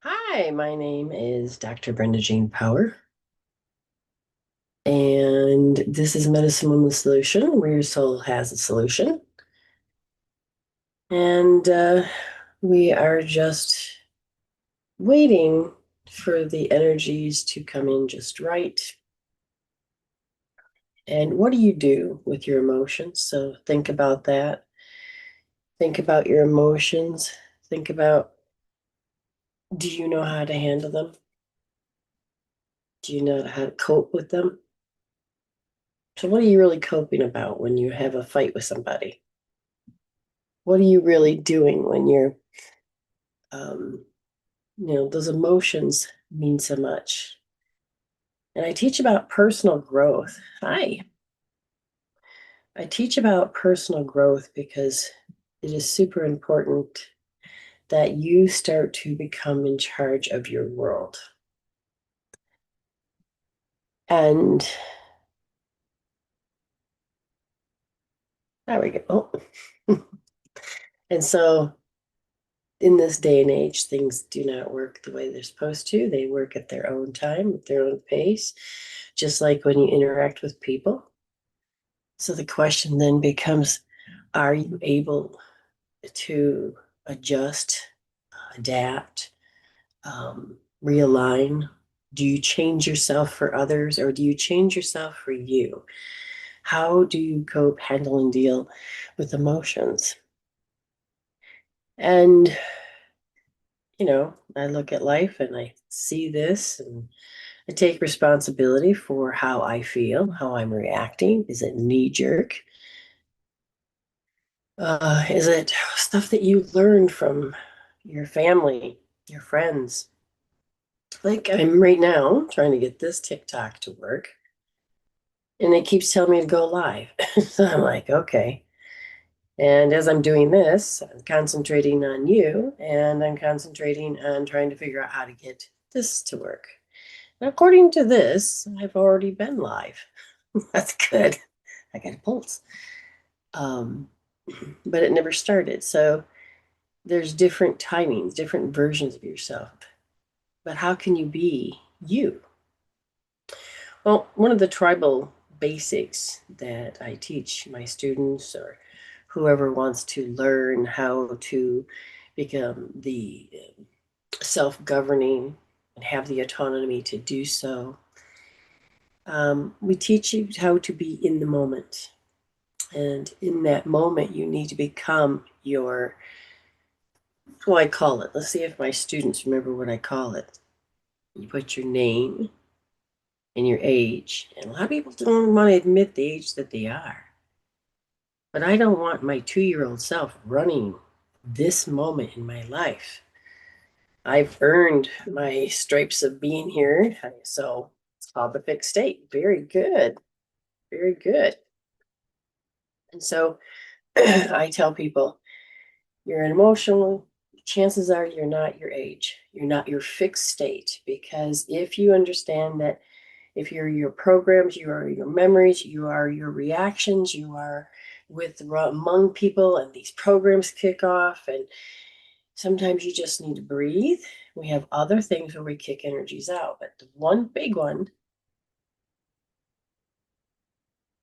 Hi, my name is Dr. Brenda Jean Power, and this is Medicine Woman Solution, where your soul has a solution. And we are just waiting for the energies to come in just right. And what do you do with your emotions? So think about that. Think about your emotions. Think about, do you know how to handle them? Do you know how to cope with them? So, what are you really coping about when you have a fight with somebody? What are you really doing when you're, um, those emotions mean so much. And I teach about personal growth. Hi. I teach about personal growth because it is super important that you start to become in charge of your world. And there we go. Oh. And so in this day and age, things do not work the way they're supposed to. They work at their own time, at their own pace, just like when you interact with people. So the question then becomes, are you able to adjust, adapt, realign? Do you change yourself for others or do you change yourself for you? How do you cope, handle, and deal with emotions? And, I look at life and I see this and I take responsibility for how I feel, how I'm reacting. Is it knee jerk? Is it stuff that you learned from your family, your friends? Like I'm right now trying to get this TikTok to work, and it keeps telling me to go live. So I'm like, okay. And as I'm doing this, I'm concentrating on you, and I'm concentrating on trying to figure out how to get this to work. And according to this, I've already been live. That's good. I got a pulse. Um, but it never started. So there's different timings, different versions of yourself. But how can you be you? Well, one of the tribal basics that I teach my students or whoever wants to learn how to become the self governing and have the autonomy to do so, we teach you how to be in the moment. And in that moment, you need to become your, what do I call it? Let's see if my students remember what I call it. You put your name and your age. And a lot of people don't want to admit the age that they are. But I don't want my 2-year-old self running this moment in my life. I've earned my stripes of being here. So it's called the fixed state. Very good. Very good. And so I tell people you're an emotional, chances are you're not your age. You're not your fixed state. Because if you understand that if you're your programs, you are your memories, you are your reactions, you are with among people, and these programs kick off. And sometimes you just need to breathe. We have other things where we kick energies out, but the one big one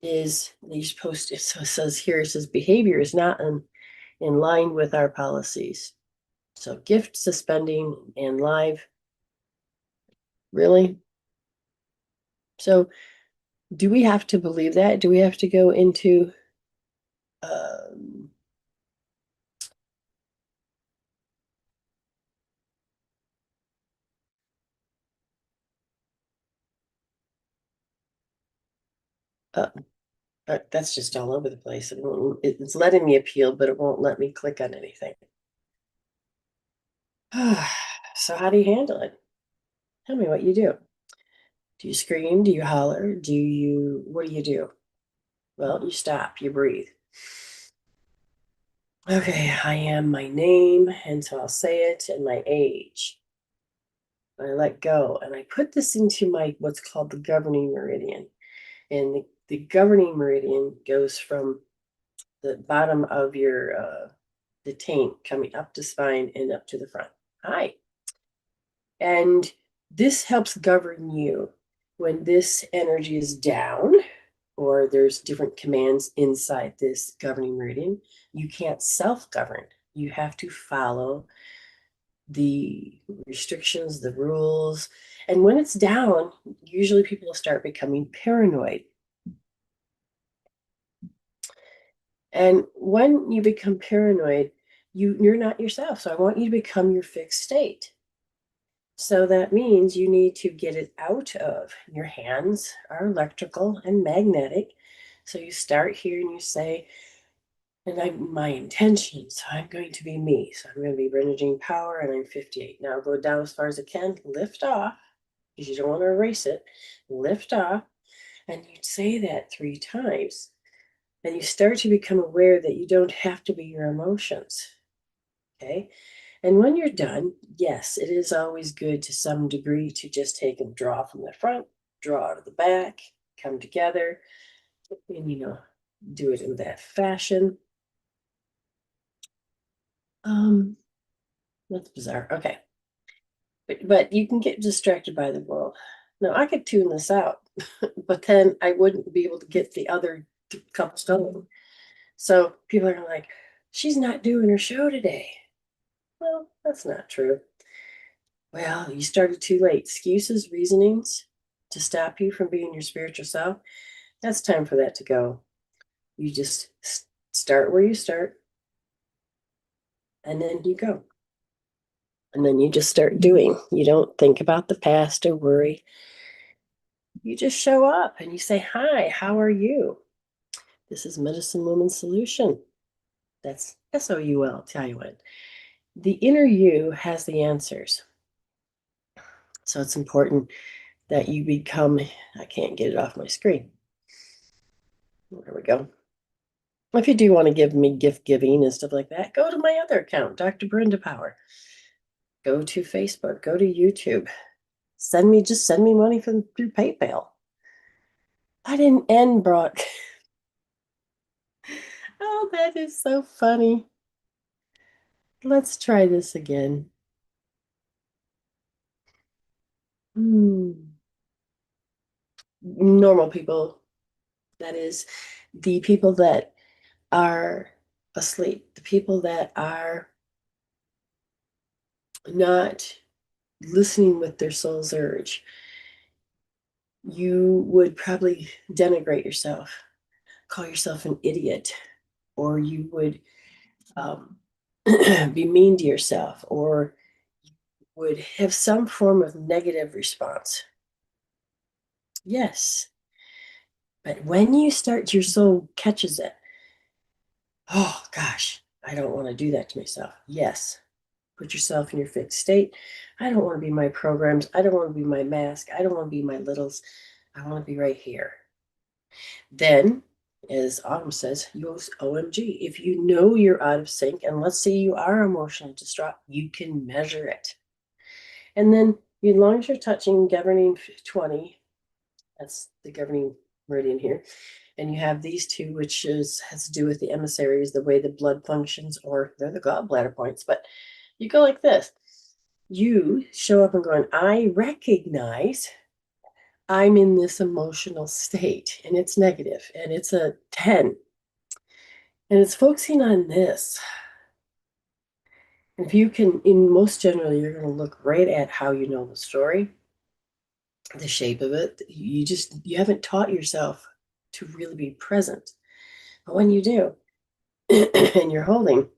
is these post. It says here, it says behavior is not in line with our policies. So gift suspending and live, really? So do we have to believe that? Do we have to go into um, uh, that's just all over the place. It's letting me appeal, but it won't let me click on anything. So how do you handle it? Tell me what you do. Do you scream? Do you holler? What do you do? Well, you stop, you breathe. Okay, I am my name, and so I'll say it, and my age. I let go, and I put this into my what's called the governing meridian. And the governing meridian goes from the bottom of your the taint coming up the spine and up to the front. Hi. And this helps govern you. When this energy is down, or there's different commands inside this governing meridian, you can't self-govern. You have to follow the restrictions, the rules. And when it's down, usually people start becoming paranoid. And when you become paranoid, you're not yourself. So I want you to become your fixed state. So that means you need to get it out of your hands are electrical and magnetic. So you start here and you say, my intentions, I'm going to be me. So I'm going to be Brenda Jean Power and I'm 58. Now go down as far as it can, lift off, because you don't want to erase it. Lift off, and you'd say that 3 times. And you start to become aware that you don't have to be your emotions. Okay? And when you're done, yes, it is always good to some degree to just take and draw from the front, draw out of the back, come together, and do it in that fashion. That's bizarre. Okay. But you can get distracted by the world. Now I could tune this out, but then I wouldn't be able to get the other couple done. So people are like, she's not doing her show today. Well, that's not true. Well, you started too late. Excuses, reasonings to stop you from being your spiritual self. That's time for that to go. You just start where you start, and then you go. And then you just start doing. You don't think about the past or worry. You just show up and you say, hi, how are you? This is Medicine Woman Soultion. That's SOUL, tell you what. The inner you has the answers. So it's important that you become, I can't get it off my screen. There we go. If you do want to give me gift giving and stuff like that, go to my other account, Dr. Brenda Power. Go to Facebook, go to YouTube. Just send me money through PayPal. I didn't end Brock. Oh, that is so funny. Let's try this again. Normal people, that is, the people that are asleep, the people that are not listening with their soul's urge. You would probably denigrate yourself, call yourself an idiot, or you would be mean to yourself, or would have some form of negative response. Yes. But when you start, your soul catches it. Oh, gosh, I don't want to do that to myself. Yes. Put yourself in your fixed state. I don't want to be my programs. I don't want to be my mask. I don't want to be my littles. I want to be right here. Then, as Autumn says, use OMG. If you know you're out of sync, and let's say you are emotionally distraught, you can measure it. And then, as long as you're touching governing 20, that's the governing meridian here, and you have these two, which has to do with the emissaries, the way the blood functions, or they're the gallbladder points. But you go like this. You show up and going, I recognize I'm in this emotional state, and it's negative, and it's a 10. And it's focusing on this. If you can, in most generally, you're going to look right at how you know the story, the shape of it. You haven't taught yourself to really be present. But when you do, and you're holding,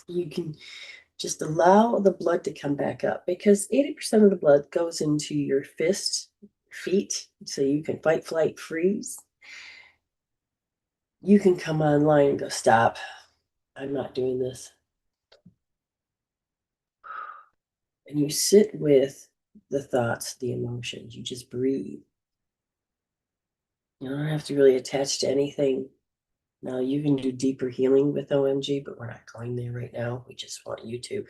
you can just allow the blood to come back up, because 80% of the blood goes into your fists, feet, so you can fight, flight, freeze. You can come online and go, stop. I'm not doing this. And you sit with the thoughts, the emotions. You just breathe. You don't have to really attach to anything. Now, you can do deeper healing with OMG, but we're not going there right now. We just want you to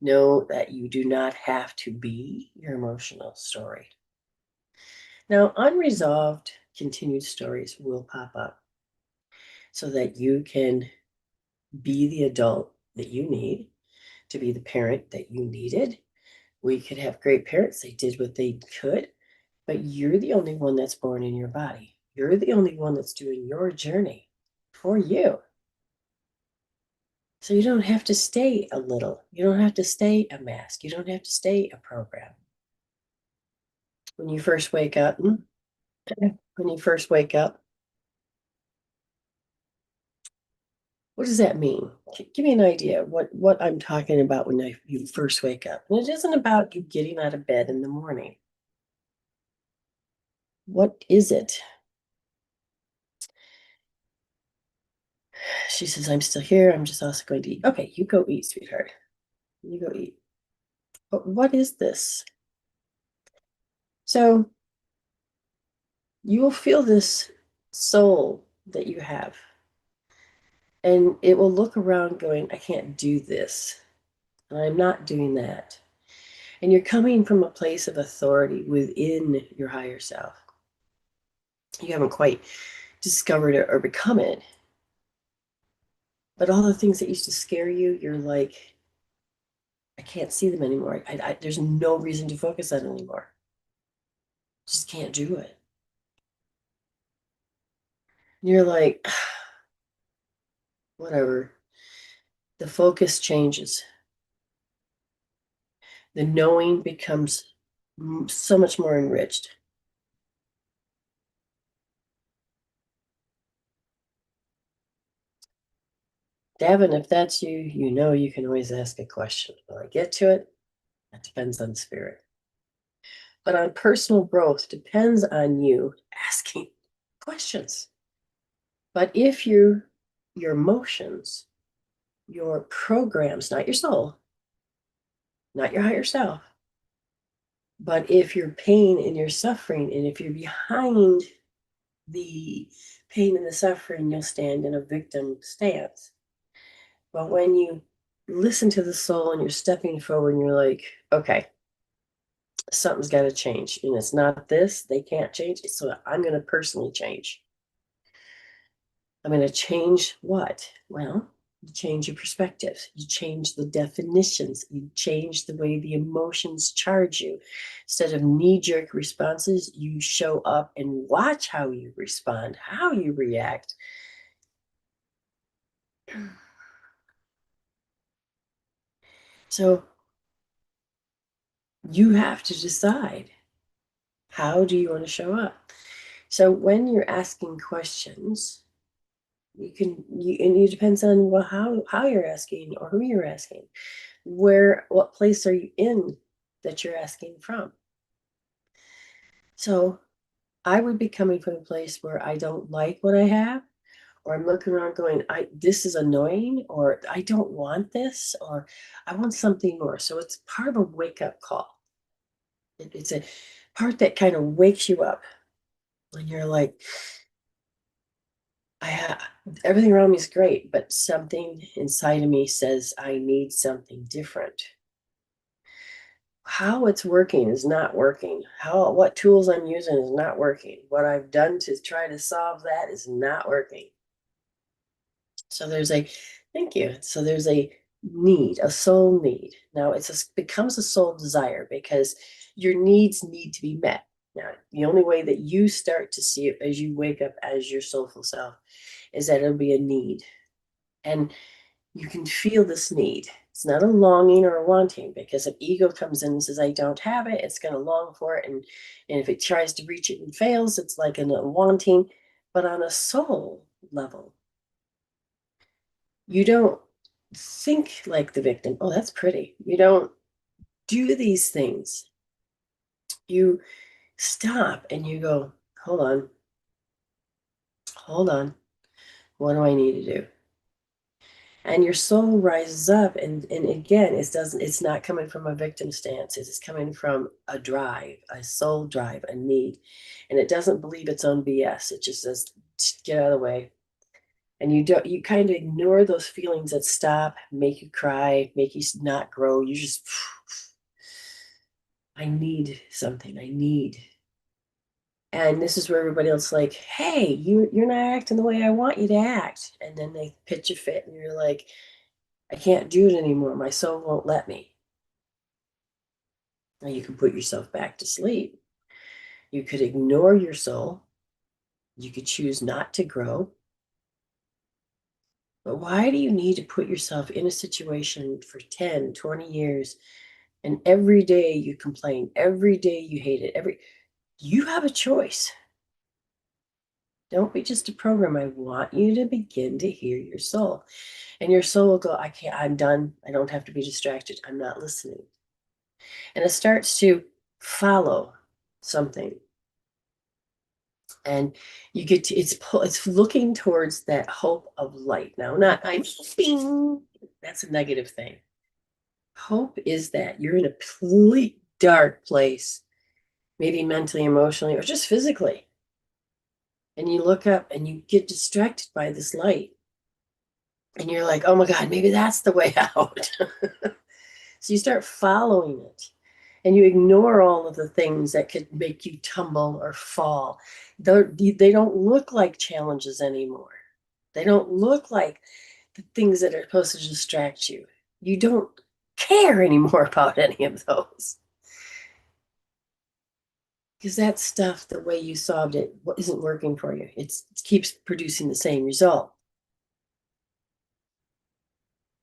know that you do not have to be your emotional story. Now, unresolved continued stories will pop up so that you can be the adult that you need to be the parent that you needed, We could have great parents. They did what they could, but you're the only one that's born in your body. You're the only one that's doing your journey for you. So you don't have to stay a little. You don't have to stay a mask. You don't have to stay a program. When you first wake up, when you first wake up, what does that mean? Give me an idea what I'm talking about when you first wake up. And it isn't about you getting out of bed in the morning. What is it? She says, I'm still here. I'm just also going to eat. Okay, you go eat, sweetheart. You go eat. But what is this? So you will feel this soul that you have. And it will look around going, I can't do this. And I'm not doing that. And you're coming from a place of authority within your higher self. You haven't quite discovered it or become it. But all the things that used to scare you, you're like, I can't see them anymore. There's no reason to focus on it anymore. Just can't do it. And you're like, whatever. The focus changes. The knowing becomes so much more enriched. Davin, if that's you, you know you can always ask a question. Will I get to it? That depends on spirit. But on personal growth depends on you asking questions. But if your emotions, your programs, not your soul, not your higher self, but if your pain and your suffering, and if you're behind the pain and the suffering, you'll stand in a victim stance. But when you listen to the soul and you're stepping forward and you're like, okay, something's got to change. And it's not this, they can't change it. So I'm going to personally change. I'm going to change what? Well, you change your perspectives. You change the definitions. You change the way the emotions charge you. Instead of knee-jerk responses, you show up and watch how you respond, how you react. So you have to decide, how do you want to show up? So when you're asking questions, it depends on how you're asking or who you're asking. What place are you in that you're asking from? So I would be coming from a place where I don't like what I have, or I'm looking around going, this is annoying, or I don't want this, or I want something more. So it's part of a wake-up call. It's a part that kind of wakes you up when you're like, everything around me is great, but something inside of me says I need something different. How it's working is not working. What tools I'm using is not working. What I've done to try to solve that is not working. So thank you. So there's a need, a soul need. Now becomes a soul desire because your needs need to be met. Now, the only way that you start to see it as you wake up as your soulful self is that it'll be a need. And you can feel this need. It's not a longing or a wanting, because if ego comes in and says, I don't have it, it's going to long for it. And if it tries to reach it and fails, it's like a wanting. But on a soul level, you don't think like the victim. Oh, that's pretty. You don't do these things. You stop and you go, hold on. What do I need to do? And your soul rises up, and again, it's not coming from a victim stance. It's coming from a drive, a soul drive, a need. And it doesn't believe its own BS. It just says, get out of the way. And you kind of ignore those feelings that stop, make you cry, make you not grow. You just, I need something. I need. And this is where everybody else is like, hey, you're not acting the way I want you to act. And then they pitch a fit and you're like, I can't do it anymore. My soul won't let me. Now you can put yourself back to sleep. You could ignore your soul. You could choose not to grow. But why do you need to put yourself in a situation for 10, 20 years and every day you complain, every day you hate it, you have a choice. Don't be just a program. I want you to begin to hear your soul. And your soul will go, I can't, I'm done. I don't have to be distracted. I'm not listening. And it starts to follow something. And you get to, it's looking towards that hope of light. Now, not I'm hoping, that's a negative thing. Hope is that you're in a complete dark place, maybe mentally, emotionally, or just physically. And you look up and you get distracted by this light. And you're like, oh my God, maybe that's the way out. So you start following it and you ignore all of the things that could make you tumble or fall. They don't look like challenges anymore. They don't look like the things that are supposed to distract you. You don't care anymore about any of those. Because that stuff, the way you solved it, isn't working for you. It keeps producing the same result.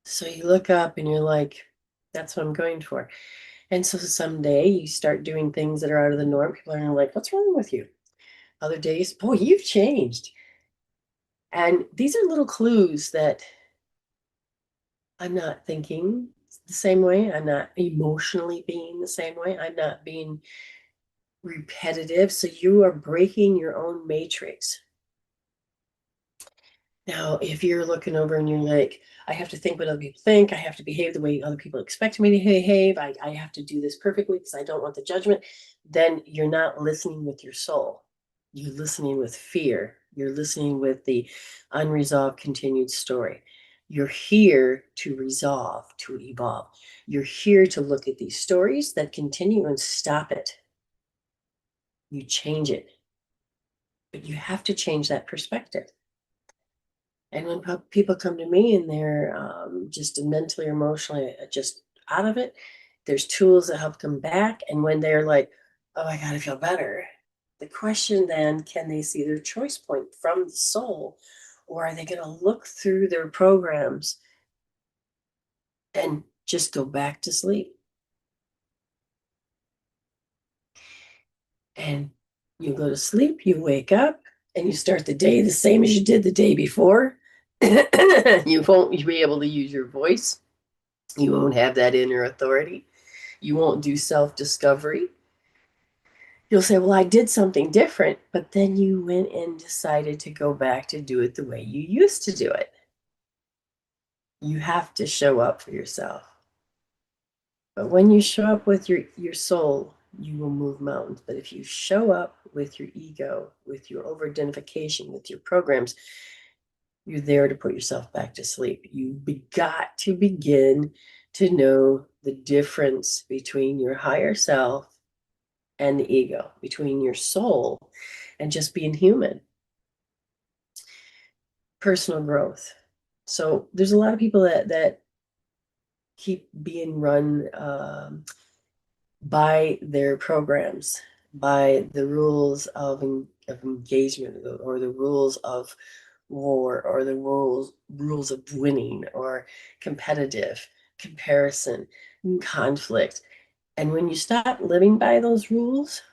So you look up and you're like, that's what I'm going for. And so someday you start doing things that are out of the norm. People are like, what's wrong with you? Other days, boy, you've changed. And these are little clues that I'm not thinking the same way. I'm not emotionally being the same way. I'm not being repetitive. So you are breaking your own matrix. Now, if you're looking over and you're like, I have to think what other people think, I have to behave the way other people expect me to behave, I have to do this perfectly because I don't want the judgment, then you're not listening with your soul. You're listening with fear. You're listening with the unresolved continued story. You're here to resolve, to evolve. You're here to look at these stories that continue and stop it. You change it. But you have to change that perspective. And when people come to me and they're just mentally or emotionally just out of it, there's tools that help them back. And when they're like, oh, I got to feel better, the question then, can they see their choice point from the soul? Or are they going to look through their programs and just go back to sleep? And you go to sleep, you wake up, and you start the day the same as you did the day before. You won't be able to use your voice. You won't have that inner authority. You won't do self-discovery. You'll say, well, I did something different, but then you went and decided to go back to do it the way you used to do it. You have to show up for yourself. But when you show up with your soul, you will move mountains. But if you show up with your ego, with your over-identification, with your programs, you're there to put yourself back to sleep. You've got to begin to know the difference between your higher self and the ego, between your soul and just being human. Personal growth. So there's a lot of people that keep being run by their programs, by the rules of engagement, or the rules of war, or the rules of winning, or competitive comparison, conflict. And when you stop living by those rules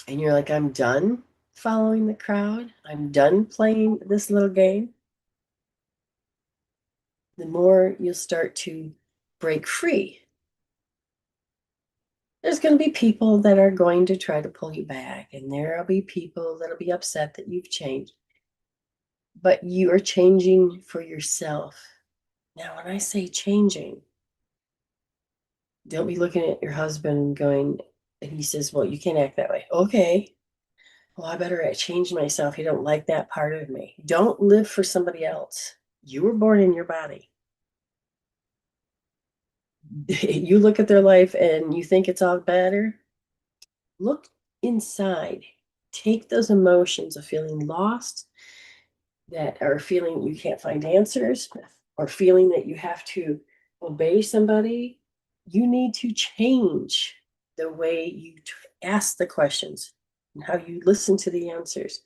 and you're like, I'm done following the crowd, I'm done playing this little game, the more you'll start to break free. There's going to be people that are going to try to pull you back, and there will be people that'll be upset that you've changed. But you are changing for yourself. Now, when I say changing, don't be looking at your husband and going, and he says, well, you can't act that way. Okay. Well, I better change myself. You don't like that part of me. Don't live for somebody else. You were born in your body. You look at their life and you think it's all better. Look inside. Take those emotions of feeling lost, that are feeling you can't find answers, or feeling that you have to obey somebody, You need to change the way you ask the questions and how you listen to the answers.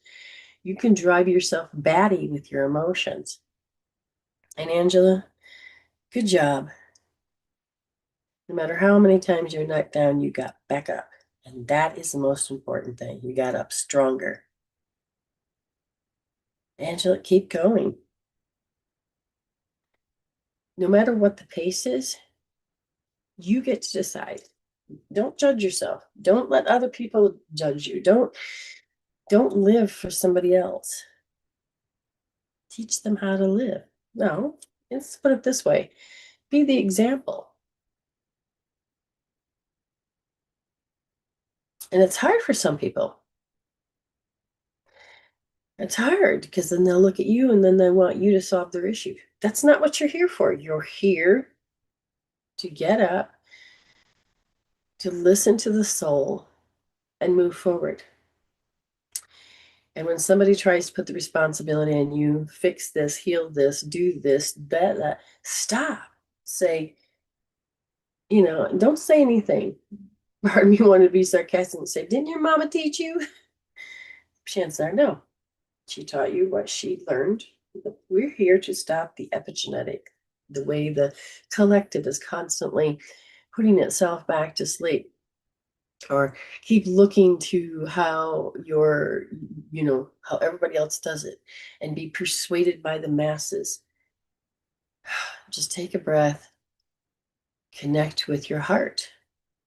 You can drive yourself batty with your emotions. And Angela, good job. No matter how many times you're knocked down, you got back up. And that is the most important thing. You got up stronger. Angela, keep going. No matter what the pace is, you get to decide. Don't judge yourself. Don't let other people judge you. Don't live for somebody else. Teach them how to live. No, let's put it this way. Be the example. And it's hard for some people. It's hard because then they'll look at you and then they want you to solve their issue. That's not what you're here for. You're here to get up, to listen to the soul, and move forward. And when somebody tries to put the responsibility on you, fix this, heal this, do this, that, stop. Say, don't say anything. Part of me wanted to be sarcastic and say, didn't your mama teach you? Chances are no. She taught you what she learned. We're here to stop the epigenetic, the way the collective is constantly putting itself back to sleep, or keep looking to how how everybody else does it and be persuaded by the masses. Just take a breath, connect with your heart.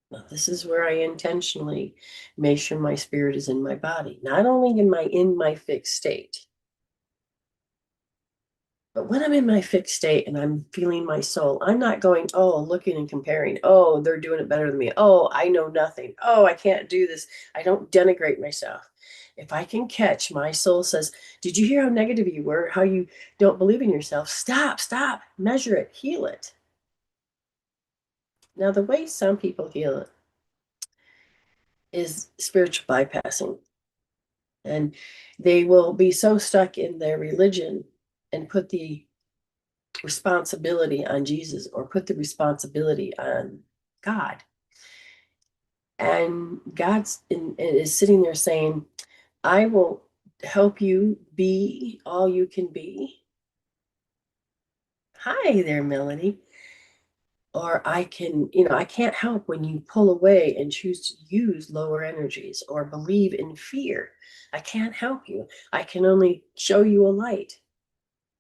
Now, this is where I intentionally make sure my spirit is in my body. Not only am I in my fixed state, but when I'm in my fixed state and I'm feeling my soul, I'm not going, oh, looking and comparing. Oh, they're doing it better than me. Oh, I know nothing. Oh, I can't do this. I don't denigrate myself. If I can catch my soul says, did you hear how negative you were? How you don't believe in yourself? Stop, measure it, heal it. Now, the way some people heal it is spiritual bypassing. And they will be so stuck in their religion and put the responsibility on Jesus or put the responsibility on God. And is sitting there saying, I will help you be all you can be. Hi there, Melanie. Or I can't help when you pull away and choose to use lower energies or believe in fear. I can't help you. I can only show you a light.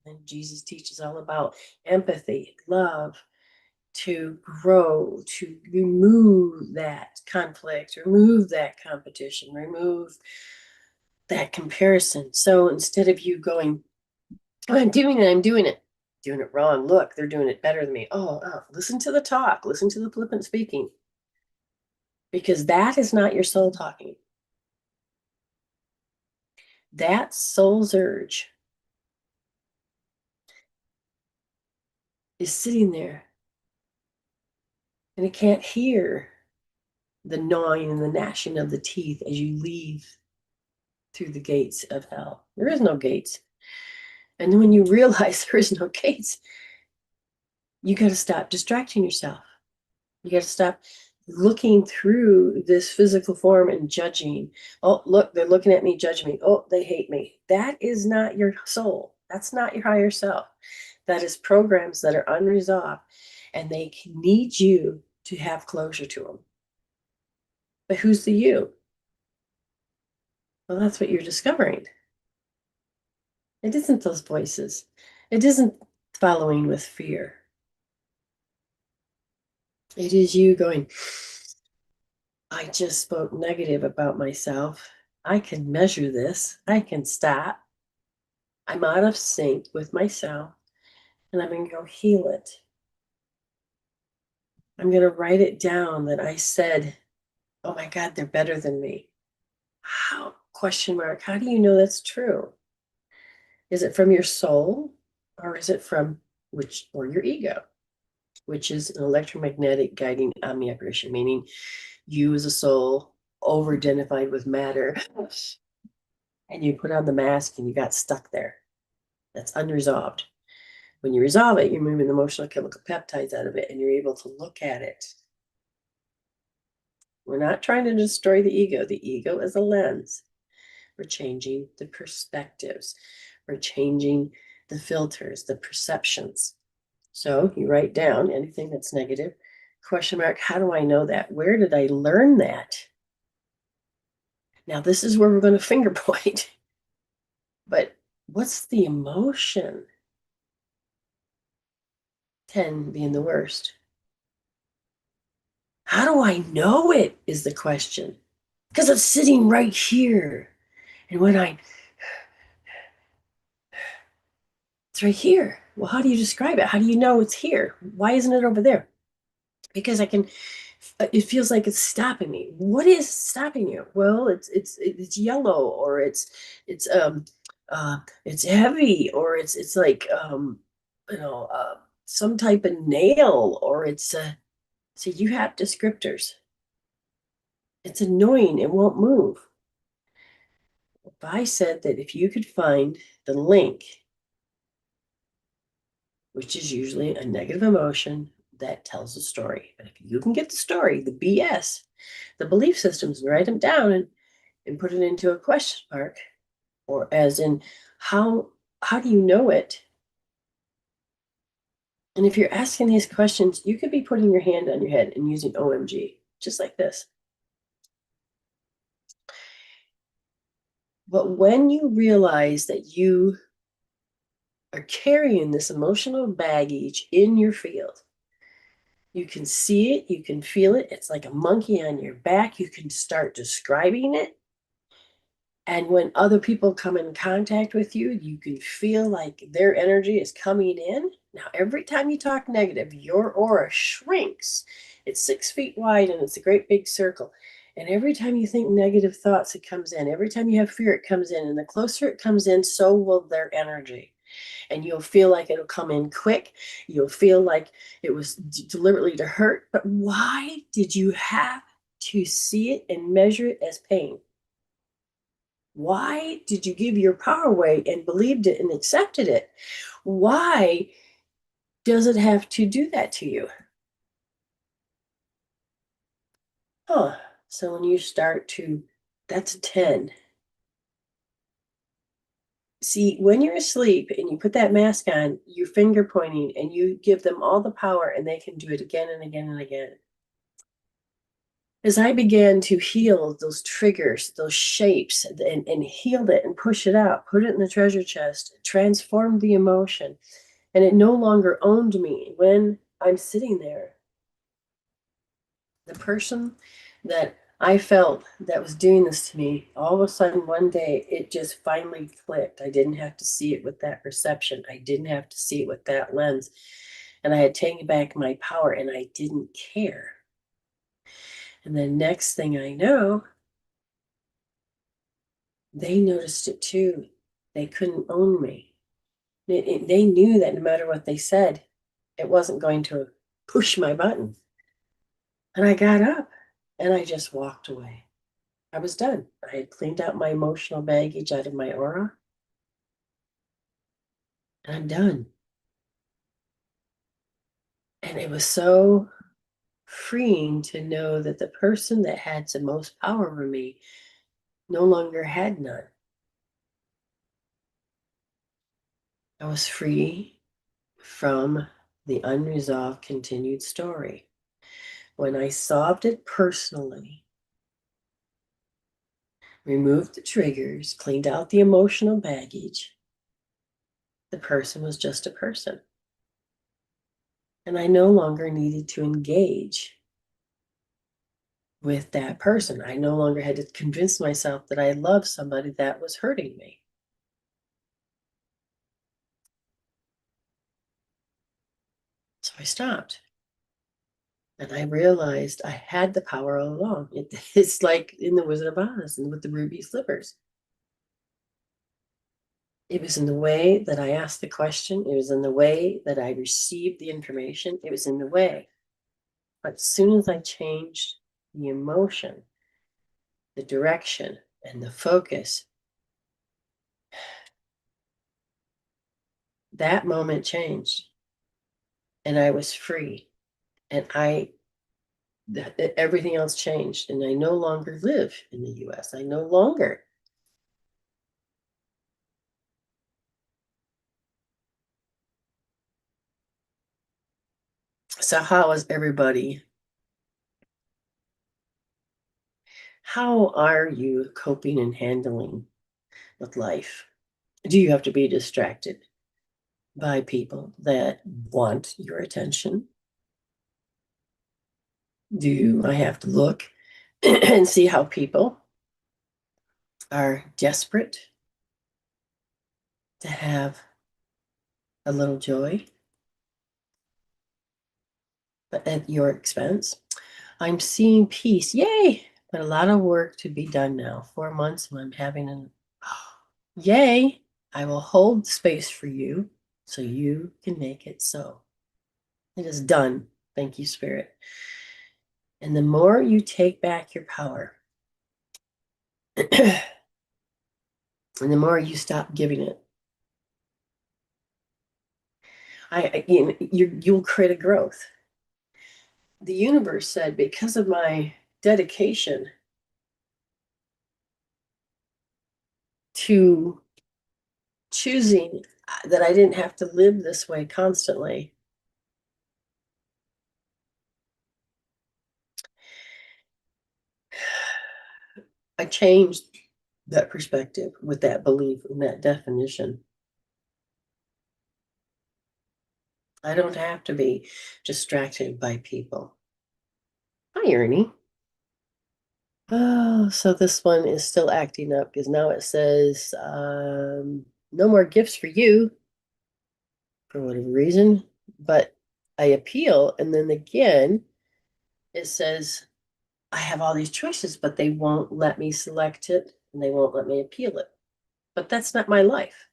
And Jesus teaches all about empathy, love, to grow, to remove that conflict, remove that competition, remove that comparison. So instead of you going, oh, I'm doing it wrong. Look, they're doing it better than me. Oh, listen to the talk, listen to the flippant speaking, because that is not your soul talking. That soul's urge is sitting there and it can't hear the gnawing and the gnashing of the teeth as you leave through the gates of hell. There is no gates. And then when you realize there is no gates, you got to stop distracting yourself. You got to stop looking through this physical form and judging. Oh, look, they're looking at me, judging me. Oh, they hate me. That is not your soul. That's not your higher self. That is programs that are unresolved, and they need you to have closure to them. But who's the you? Well, that's what you're discovering. It isn't those voices. It isn't following with fear. It is you going, I just spoke negative about myself. I can measure this. I can stop. I'm out of sync with myself, and I'm going to go heal it. I'm going to write it down that I said, oh my God, they're better than me. How? Question mark. How do you know that's true? Is it from your soul, or is it from your ego, which is an electromagnetic guiding omniapparition, meaning you as a soul over-identified with matter, and you put on the mask and you got stuck there. That's unresolved. When you resolve it, you're moving emotional chemical peptides out of it, and you're able to look at it We're not trying to destroy the ego. The ego is a lens. We're changing the perspectives. We're changing the filters, the perceptions. So you write down anything that's negative. Question mark, how do I know that? Where did I learn that? Now, this is where we're going to finger point. But what's the emotion? 10 being the worst. How do I know it is the question. Because it's sitting right here. And when it's right here. Well, how do you describe it? How do you know it's here? Why isn't it over there? Because it feels like it's stopping me. What is stopping you? Well, it's yellow, or it's heavy, or it's like you know some type of nail, or it's so you have descriptors. It's annoying. It won't move. If I said that if you could find the link, which is usually a negative emotion that tells a story, but if you can get the story, the BS, the belief systems, and write them down and put it into a question mark, or as in how do you know it? And if you're asking these questions, you could be putting your hand on your head and using OMG, just like this. But when you realize that you are carrying this emotional baggage in your field, you can see it, you can feel it. It's like a monkey on your back. You can start describing it. And when other people come in contact with you, you can feel like their energy is coming in. Now, every time you talk negative, your aura shrinks. It's 6 feet wide and it's a great big circle. And every time you think negative thoughts, it comes in. Every time you have fear, it comes in. And the closer it comes in, so will their energy. And you'll feel like it'll come in quick. You'll feel like it was deliberately to hurt. But why did you have to see it and measure it as pain? Why did you give your power away and believed it and accepted it? Why does it have to do that to you? Huh. So when you start to, that's a 10. See, when you're asleep and you put that mask on, you're finger pointing and you give them all the power and they can do it again and again and again. As I began to heal those triggers, those shapes, and healed it and push it out, put it in the treasure chest, transformed the emotion, and it no longer owned me. When I'm sitting there, the person that I felt that was doing this to me, all of a sudden one day, it just finally clicked. I didn't have to see it with that perception. I didn't have to see it with that lens. And I had taken back my power and I didn't care. And the next thing I know, they noticed it too. They couldn't own me. They knew that no matter what they said, it wasn't going to push my button. And I got up and I just walked away. I was done. I had cleaned out my emotional baggage out of my aura. And I'm done. And it was so freeing to know that the person that had the most power over me no longer had none. I was free from the unresolved continued story. When I solved it personally, removed the triggers, cleaned out the emotional baggage, the person was just a person. And I no longer needed to engage with that person. I no longer had to convince myself that I loved somebody that was hurting me. So I stopped. And I realized I had the power all along. It's like in the Wizard of Oz and with the ruby slippers. It was in the way that I asked the question. It was in the way that I received the information. It was in the way. But as soon as I changed the emotion, the direction, and the focus, that moment changed. And I was free. And I everything else changed, and I no longer live in the US. I no longer. So how is everybody? How are you coping and handling with life? Do you have to be distracted by people that want your attention? Do I have to look and see how people are desperate to have a little joy, but at your expense? I'm seeing peace. Yay! But a lot of work to be done now. 4 months and I'm having an yay. I will hold space for you so you can make it so. It is done. Thank you, Spirit. And the more you take back your power, and the more you stop giving it, you'll create a growth. The universe said, because of my dedication to choosing that I didn't have to live this way constantly, I changed that perspective with that belief and that definition. I don't have to be distracted by people. Hi, Ernie. Oh, so this one is still acting up because now it says no more gifts for you for whatever reason. But I appeal, and then again, it says I have all these choices, but they won't let me select it and they won't let me appeal it. But that's not my life.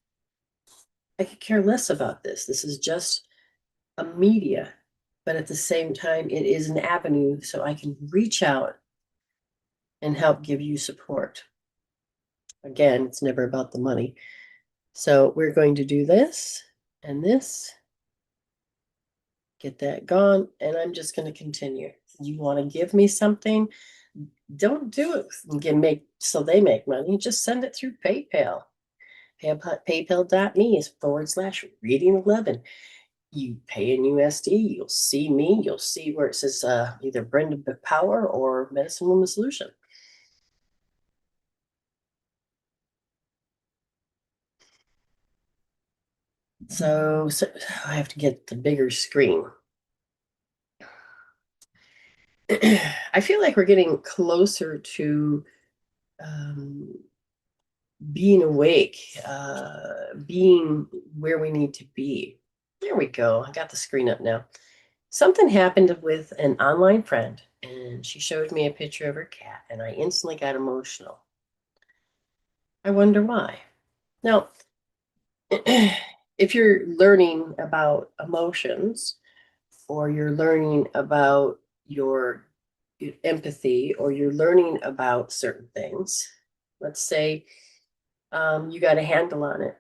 I could care less about this. This is just a media, but at the same time, it is an avenue so I can reach out and help give you support. Again, it's never about the money. So we're going to do this and this, get that gone, and I'm just going to continue. You want to give me something? Don't do it and make so they make money. Just send it through PayPal. PayPal.me/reading11. You pay in USD, you'll see me, you'll see where it says either Brenda Power or Medicine Woman Solution. So I have to get the bigger screen. I feel like we're getting closer to being awake, being where we need to be. There we go. I got the screen up now. Something happened with an online friend, and she showed me a picture of her cat, and I instantly got emotional. I wonder why. Now, if you're learning about emotions, or you're learning about your empathy, or you're learning about certain things, let's say you got a handle on it,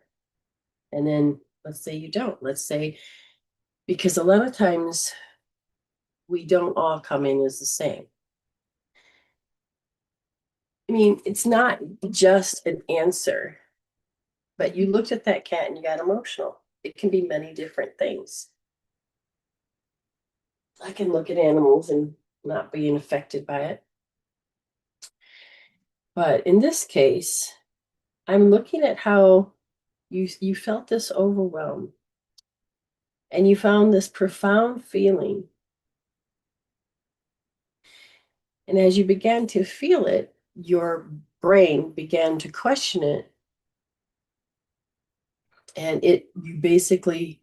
and then let's say you don't. Let's say, because a lot of times we don't all come in as the same. I mean, it's not just an answer, but you looked at that cat and you got emotional. It can be many different things. I can look at animals and not being affected by it. But in this case, I'm looking at how you felt this overwhelm and you found this profound feeling. And as you began to feel it, your brain began to question it. And you basically,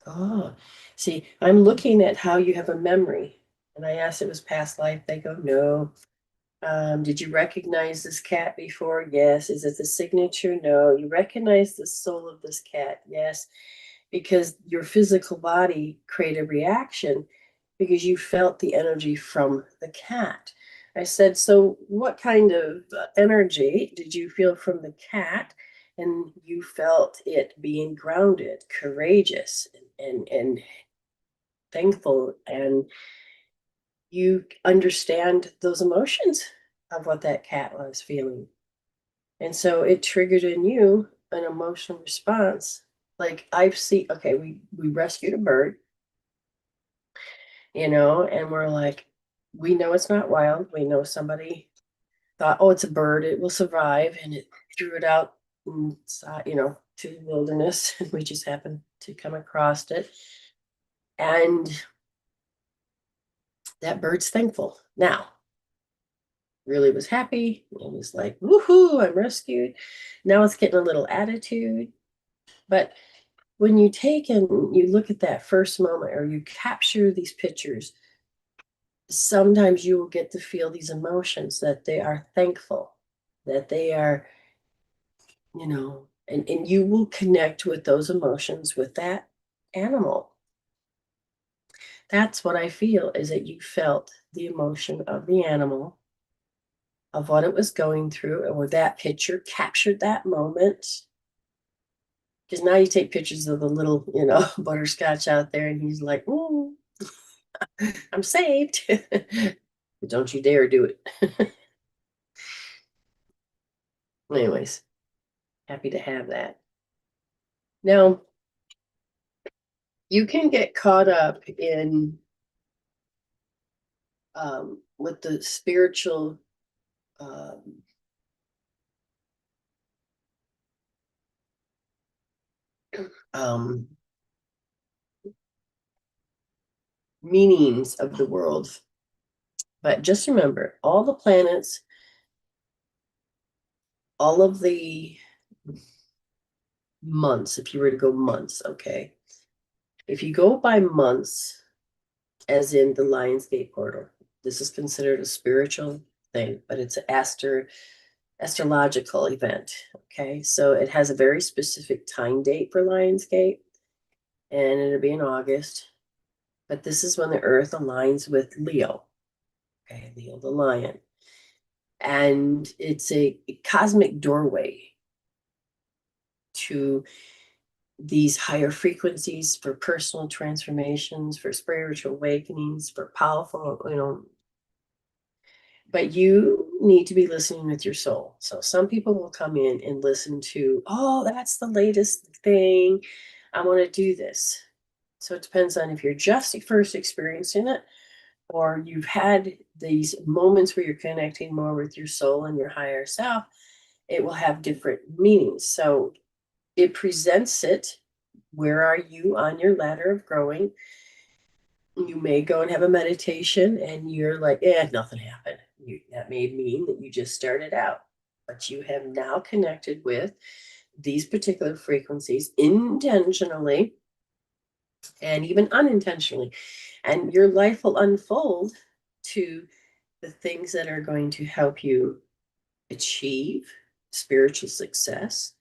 oh, see, I'm looking at how you have a memory. And I asked, it was past life. They go, no. Did you recognize this cat before? Yes. Is it the signature? No. You recognize the soul of this cat? Yes. Because your physical body created a reaction because you felt the energy from the cat. I said, so what kind of energy did you feel from the cat? And you felt it being grounded, courageous, and thankful, and you understand those emotions of what that cat was feeling. And so it triggered in you an emotional response. Like I've seen, okay, we rescued a bird, and we're like, we know it's not wild. We know somebody thought, oh, it's a bird, it will survive, and it threw it out, to the wilderness, and we just happened to come across it. And that bird's thankful now. Really was happy. It was like, woohoo, I'm rescued. Now it's getting a little attitude. But when you take and you look at that first moment or you capture these pictures, sometimes you will get to feel these emotions that they are thankful, that they are, and you will connect with those emotions with that animal. That's what I feel, is that you felt the emotion of the animal, of what it was going through, or that picture captured that moment. Because now you take pictures of the little, butterscotch out there, and he's like, "Ooh, I'm saved." But don't you dare do it. Anyways, happy to have that. Now, you can get caught up in with the spiritual um, um, meanings of the world. But just remember, all the planets, all of the months, if you were to go months, okay? If you go by months, as in the Lionsgate portal, this is considered a spiritual thing, but it's an astrological event, okay? So it has a very specific time date for Lionsgate, and it'll be in August. But this is when the Earth aligns with Leo, okay? Leo the lion. And it's a cosmic doorway to these higher frequencies, for personal transformations, for spiritual awakenings, for powerful, but you need to be listening with your soul. So some people will come in and listen to, oh, that's the latest thing, I want to do this. So it depends on if you're just first experiencing it, or you've had these moments where you're connecting more with your soul and your higher self. It will have different meanings. So it presents it. Where are you on your ladder of growing? You may go and have a meditation and you're like, nothing happened. That may mean that you just started out, but you have now connected with these particular frequencies intentionally and even unintentionally. And your life will unfold to the things that are going to help you achieve spiritual success,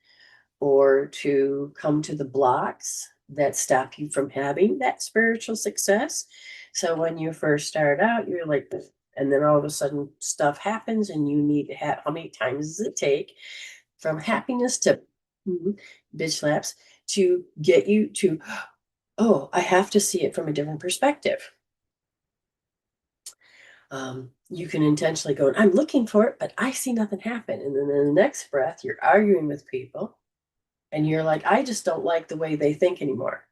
or to come to the blocks that stop you from having that spiritual success. So when you first start out, you're like, and then all of a sudden stuff happens and you need to have, how many times does it take from happiness to bitch slaps to get you to, oh, I have to see it from a different perspective. You can intentionally go, I'm looking for it, but I see nothing happen. And then in the next breath, you're arguing with people and you're like, I just don't like the way they think anymore.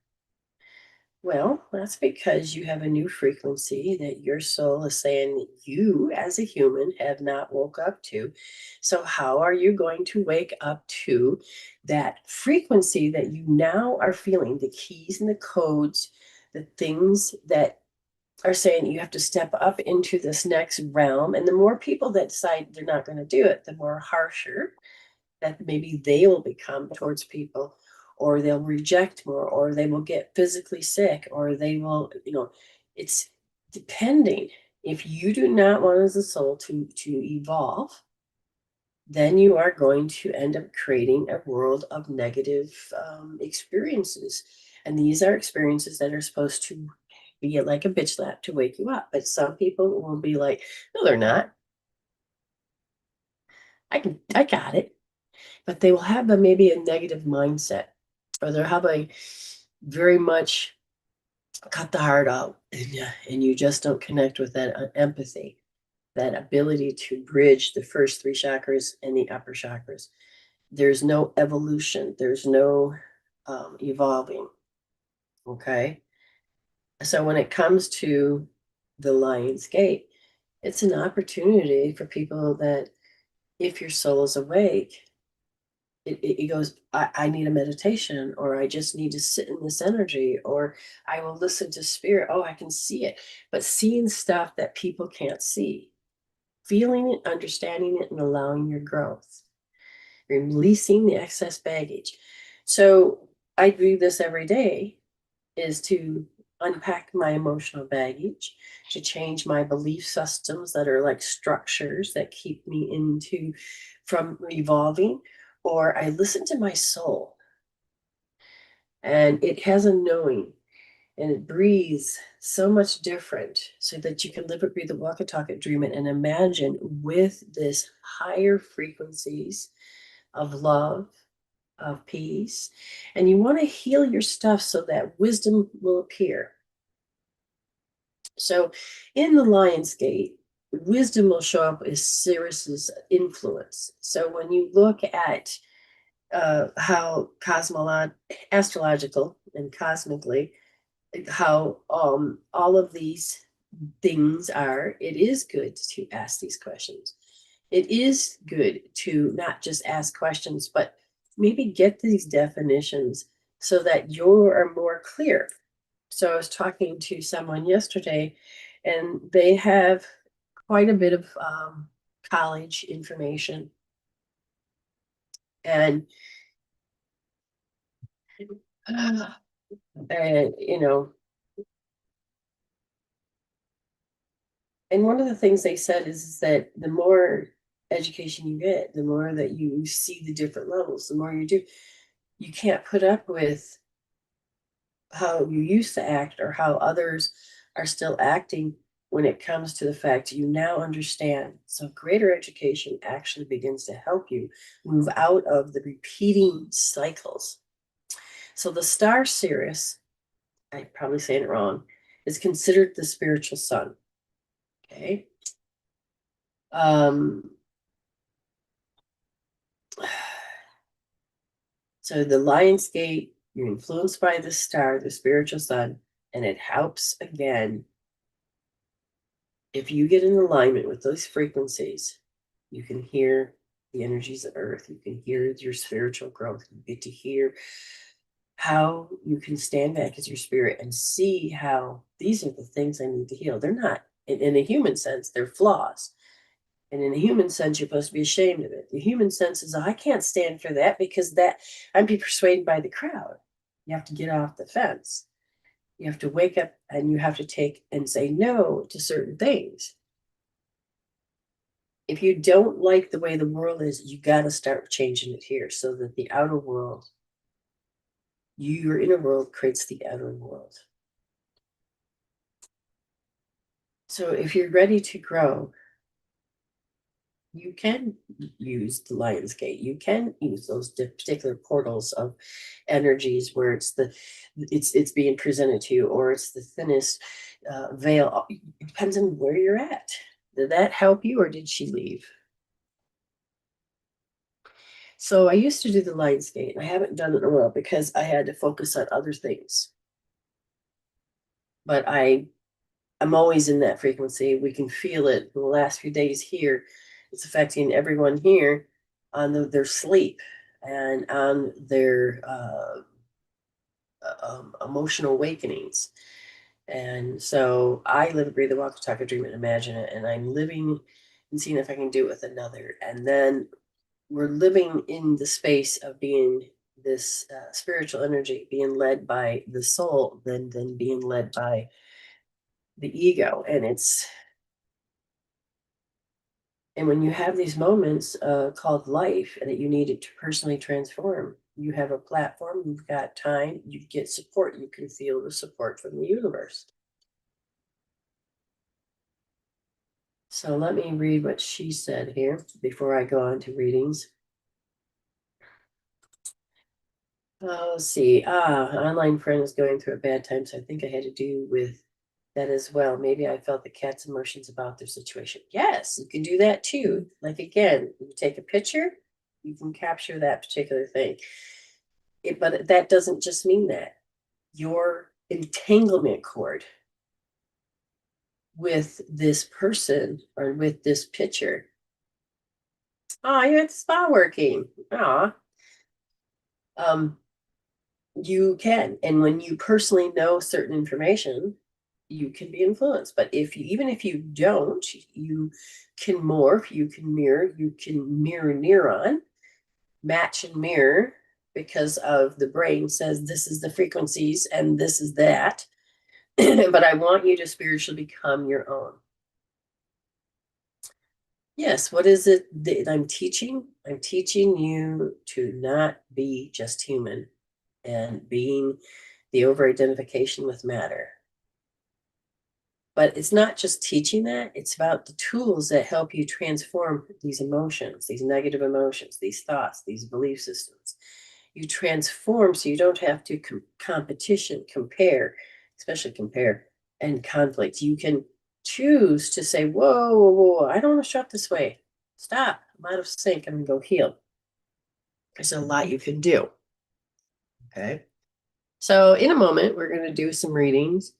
Well, that's because you have a new frequency that your soul is saying you as a human have not woke up to. So how are you going to wake up to that frequency that you now are feeling, the keys and the codes, the things that are saying you have to step up into this next realm? And the more people that decide they're not going to do it, the more harsher that maybe they will become towards people, or they'll reject more, or they will get physically sick, or they will, it's depending. If you do not want as a soul to evolve, then you are going to end up creating a world of negative experiences. And these are experiences that are supposed to be like a bitch slap to wake you up. But some people will be like, no, they're not. I got it. But they will have maybe a negative mindset, or they'll have a very much cut the heart out, and you just don't connect with that empathy, that ability to bridge the first three chakras and the upper chakras. There's no evolution, there's no evolving. Okay. So when it comes to the Lion's Gate, it's an opportunity for people that if your soul is awake, it goes, I need a meditation, or I just need to sit in this energy, or I will listen to spirit. Oh, I can see it. But seeing stuff that people can't see, feeling it, understanding it, and allowing your growth, releasing the excess baggage. So I do this every day, is to unpack my emotional baggage, to change my belief systems that are like structures that keep me into from evolving, or I listen to my soul, and it has a knowing, and it breathes so much different, so that you can live it, breathe it, walk it, talk it, dream it, and imagine with this higher frequencies of love, of peace. And you want to heal your stuff so that wisdom will appear. So in the Lion's Gate, wisdom will show up as Sirius's influence. So when you look at how astrological and cosmically, how all of these things are, it is good to ask these questions. It is good to not just ask questions, but maybe get these definitions so that you are more clear. So I was talking to someone yesterday, and they have quite a bit of college information, and you know, and one of the things they said is that the more education you get, the more that you see the different levels, the more you do. You can't put up with how you used to act or how others are still acting when it comes to the fact you now understand. So, greater education actually begins to help you move out of the repeating cycles. So, the star Sirius, I'm probably saying it wrong, is considered the spiritual sun. Okay. Um, so, the Lion's Gate, you're influenced by the star, the spiritual sun, and it helps again. If you get in alignment with those frequencies, you can hear the energies of earth. You can hear your spiritual growth. You get to hear how you can stand back as your spirit and see how these are the things I need to heal. They're not, in a human sense, they're flaws. And in a human sense, you're supposed to be ashamed of it. The human sense is, oh, I can't stand for that because that I'm being persuaded by the crowd. You have to get off the fence. You have to wake up and you have to take and say no to certain things. If you don't like the way the world is, you got to start changing it here so that the outer world, your inner world, creates the outer world. So if you're ready to grow, you can use the Lion's Gate. You can use those particular portals of energies where it's being presented to you, or it's the thinnest veil. It depends on where you're at. Did that help you, or did she leave? So I used to do the Lion's Gate, and I haven't done it in a while because I had to focus on other things. But I'm always in that frequency. We can feel it. The last few days here, it's affecting everyone here on their sleep and on their emotional awakenings. And so I live, breathe, walk, talk, dream, and imagine it. And I'm living and seeing if I can do it with another. And then we're living in the space of being this spiritual energy, being led by the soul, then being led by the ego. And when you have these moments called life and that you need it to personally transform, you have a platform, you've got time, you get support, you can feel the support from the universe. So let me read what she said here before I go on to readings. Let's see. An online friend is going through a bad time, so I think I had to do with that as well. Maybe I felt the cat's emotions about their situation. Yes, you can do that too. Like again, you take a picture, you can capture that particular thing. But that doesn't just mean that. Your entanglement cord with this person or with this picture. Oh, you're at the spa working. Ah, you can. And when you personally know certain information, you can be influenced. But even if you don't, you can morph, you can mirror neuron, match and mirror, because of the brain says this is the frequencies and this is that. But I want you to spiritually become your own. Yes, what is it that I'm teaching? I'm teaching you to not be just human and being the over identification with matter. But it's not just teaching that, it's about the tools that help you transform these emotions, these negative emotions, these thoughts, these belief systems. You transform so you don't have to compare, especially compare and conflict. You can choose to say, whoa, whoa, whoa, I don't want to show up this way. Stop. I'm out of sync. I'm going to go heal. There's a lot you can do. Okay. So in a moment, we're going to do some readings.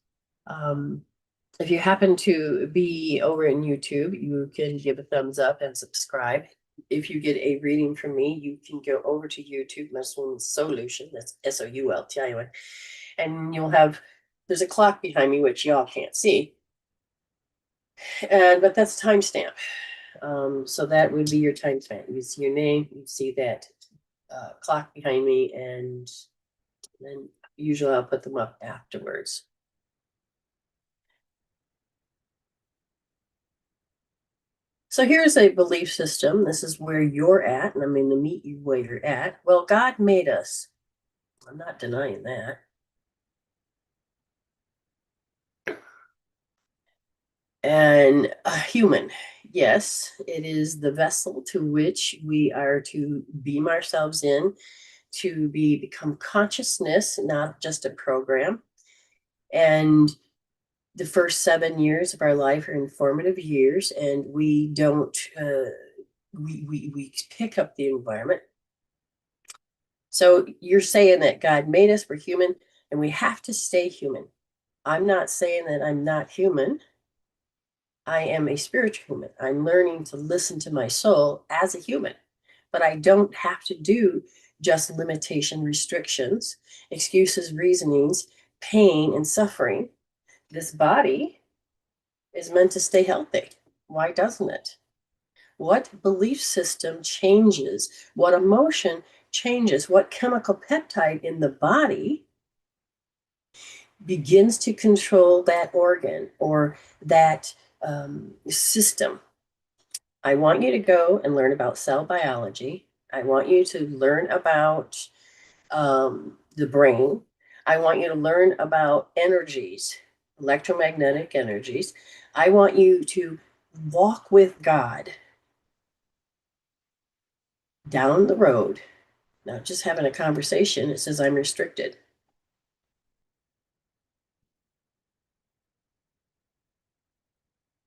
If you happen to be over in YouTube, you can give a thumbs up and subscribe. If you get a reading from me, you can go over to YouTube, Soultion, that's Soultion, and there's a clock behind me, which y'all can't see, but that's timestamp. So that would be your timestamp. You see your name, you see that clock behind me, and then usually I'll put them up afterwards. So here's a belief system. This is where you're at, and I'm going to meet you where you're at. Well, God made us. I'm not denying that. And a human, yes, it is the vessel to which we are to beam ourselves in, to become consciousness, not just a program. And the first 7 years of our life are informative years, and we don't we pick up the environment. So you're saying that God made us, we're human, and we have to stay human. I'm not saying that I'm not human. I am a spiritual human. I'm learning to listen to my soul as a human, but I don't have to do just limitation, restrictions, excuses, reasonings, pain, and suffering. This body is meant to stay healthy. Why doesn't it? What belief system changes? What emotion changes? What chemical peptide in the body begins to control that organ or that system? I want you to go and learn about cell biology. I want you to learn about the brain. I want you to learn about energies, electromagnetic energies. I want you to walk with God down the road, not just having a conversation. It says I'm restricted.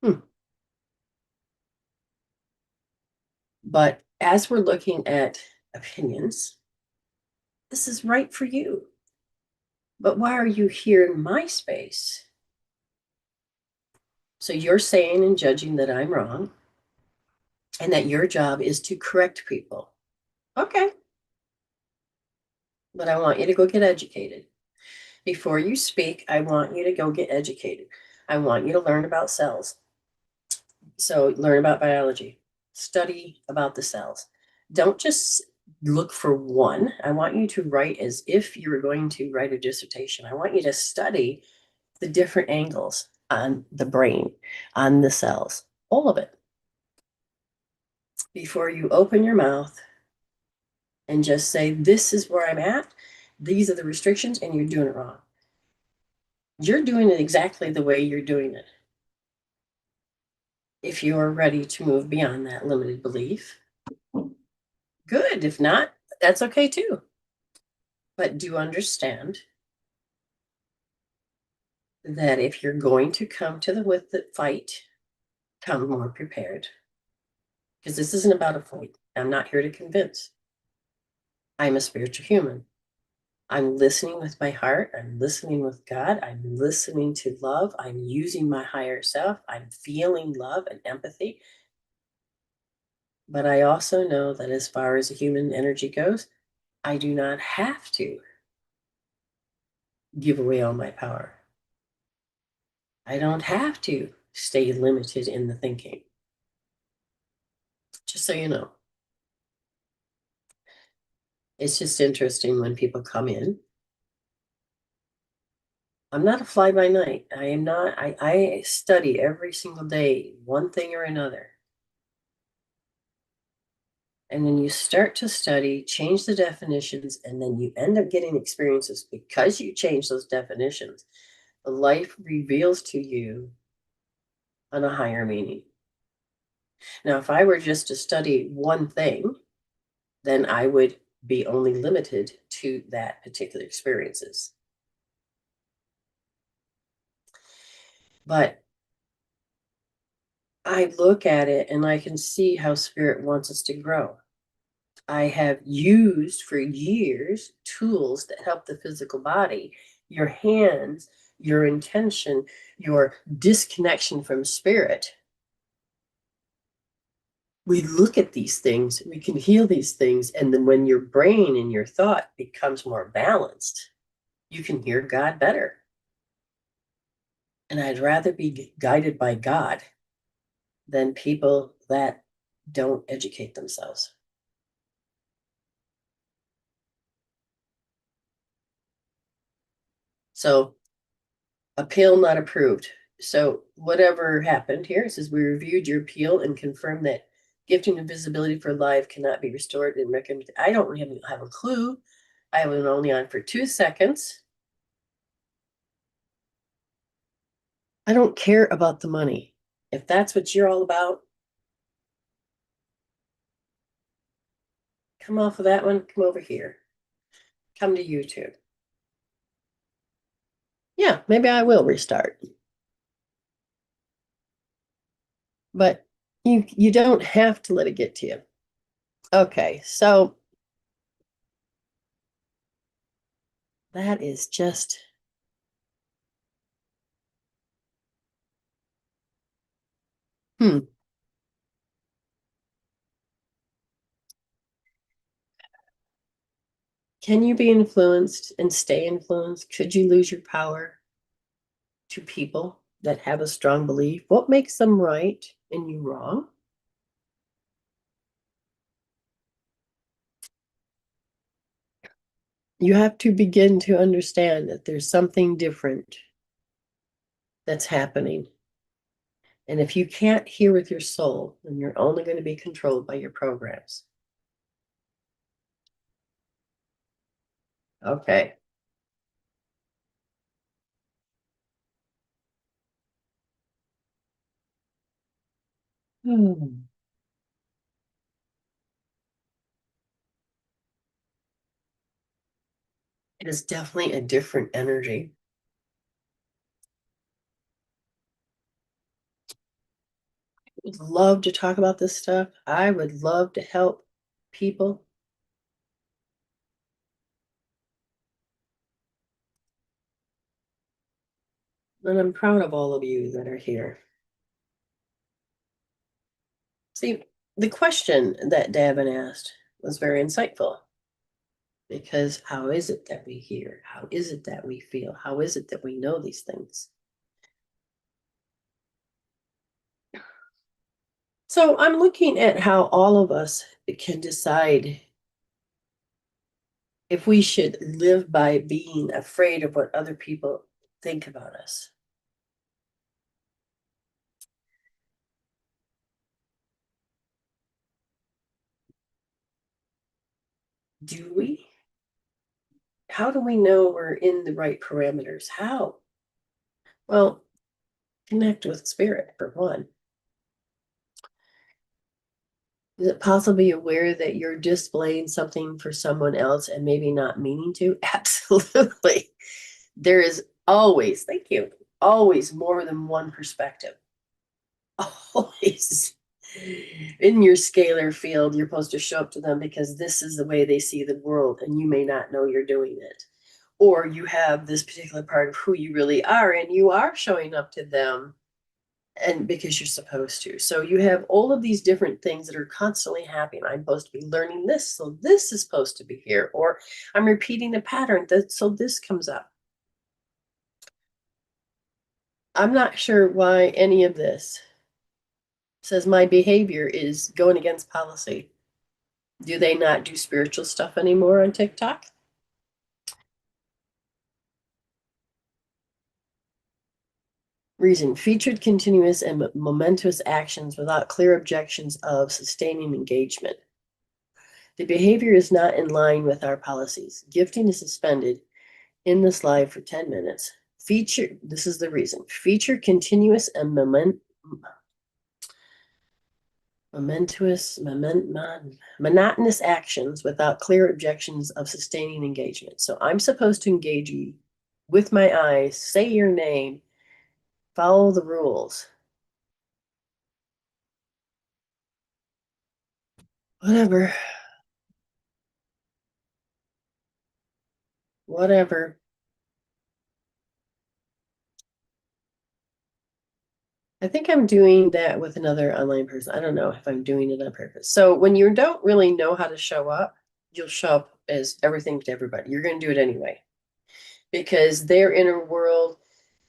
Hmm. But as we're looking at opinions, this is right for you. But why are you here in my space? So you're saying and judging that I'm wrong and that your job is to correct people. Okay. But I want you to go get educated. Before you speak, I want you to go get educated. I want you to learn about cells. So learn about biology, study about the cells. Don't just look for one. I want you to write as if you were going to write a dissertation. I want you to study the different angles on the brain, on the cells, all of it. Before you open your mouth and just say, this is where I'm at, these are the restrictions, and you're doing it wrong. You're doing it exactly the way you're doing it. If you're ready to move beyond that limited belief, good. If not, that's okay too. But do understand that if you're going to come to the fight, come more prepared. Because this isn't about a fight. I'm not here to convince. I'm a spiritual human. I'm listening with my heart. I'm listening with God. I'm listening to love. I'm using my higher self. I'm feeling love and empathy. But I also know that as far as human energy goes, I do not have to give away all my power. I don't have to stay limited in the thinking. Just so you know. It's just interesting when people come in. I'm not a fly by night. I am not, I study every single day, one thing or another. And then you start to study, change the definitions, and then you end up getting experiences because you change those definitions. Life reveals to you on a higher meaning. Now, if I were just to study one thing, then I would be only limited to that particular experiences. But I look at it and I can see how spirit wants us to grow. I have used for years tools that help the physical body, your hands, your intention, your disconnection from spirit. We look at these things, we can heal these things, and then when your brain and your thought becomes more balanced, you can hear God better. And I'd rather be guided by God than people that don't educate themselves. So, appeal not approved. So, whatever happened here, it says we reviewed your appeal and confirmed that gifting and visibility for life cannot be restored and recommended. I don't have a clue. I was only on for 2 seconds. I don't care about the money. If that's what you're all about, come off of that one, come over here. Come to YouTube. Yeah, maybe I will restart. But you don't have to let it get to you. Okay, so that is just hmm. Can you be influenced and stay influenced? Could you lose your power to people that have a strong belief? What makes them right and you wrong? You have to begin to understand that there's something different that's happening. And if you can't hear with your soul, then you're only going to be controlled by your programs. Okay. Hmm. It is definitely a different energy. I would love to talk about this stuff. I would love to help people. And I'm proud of all of you that are here. See, the question that Davin asked was very insightful because how is it that we hear? How is it that we feel? How is it that we know these things? So I'm looking at how all of us can decide if we should live by being afraid of what other people think about us. Do we? How do we know we're in the right parameters? How? Well, connect with spirit for one. Is it possible to be aware that you're displaying something for someone else and maybe not meaning to? Absolutely. There is always, thank you, always more than one perspective. Always. In your scalar field, you're supposed to show up to them because this is the way they see the world, and you may not know you're doing it. Or you have this particular part of who you really are, and you are showing up to them and because you're supposed to. So you have all of these different things that are constantly happening. I'm supposed to be learning this, so this is supposed to be here, or I'm repeating the pattern that so this comes up. I'm not sure why any of this says my behavior is going against policy. Do they not do spiritual stuff anymore on TikTok? Reason featured continuous and momentous actions without clear objections of sustaining engagement. The behavior is not in line with our policies. Gifting is suspended in this live for 10 minutes. Feature, this is the reason, feature continuous and monotonous actions without clear objections of sustaining engagement. So I'm supposed to engage you with my eyes, say your name, follow the rules. Whatever. Whatever. I think I'm doing that with another online person. I don't know if I'm doing it on purpose. So when you don't really know how to show up, you'll show up as everything to everybody. You're going to do it anyway because their inner world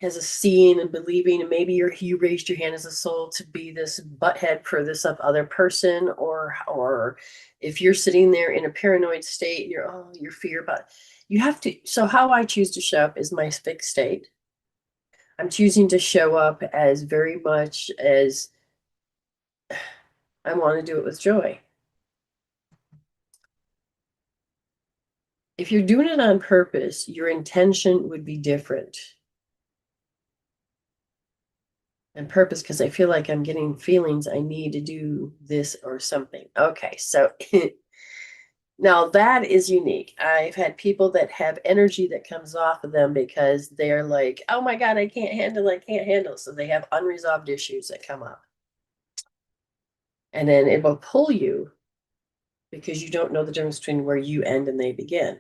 has a seeing and believing, and maybe you raised your hand as a soul to be this butthead for this other person, or if you're sitting there in a paranoid state, you're fear, but you have to. So how I choose to show up is my fixed state. I'm choosing to show up as very much as I want to do it with joy. If you're doing it on purpose, your intention would be different. And purpose, because I feel like I'm getting feelings I need to do this or something. Okay, so now that is unique. I've had people that have energy that comes off of them because they're like, oh my God, I can't handle it, I can't handle it. So they have unresolved issues that come up. And then it will pull you because you don't know the difference between where you end and they begin.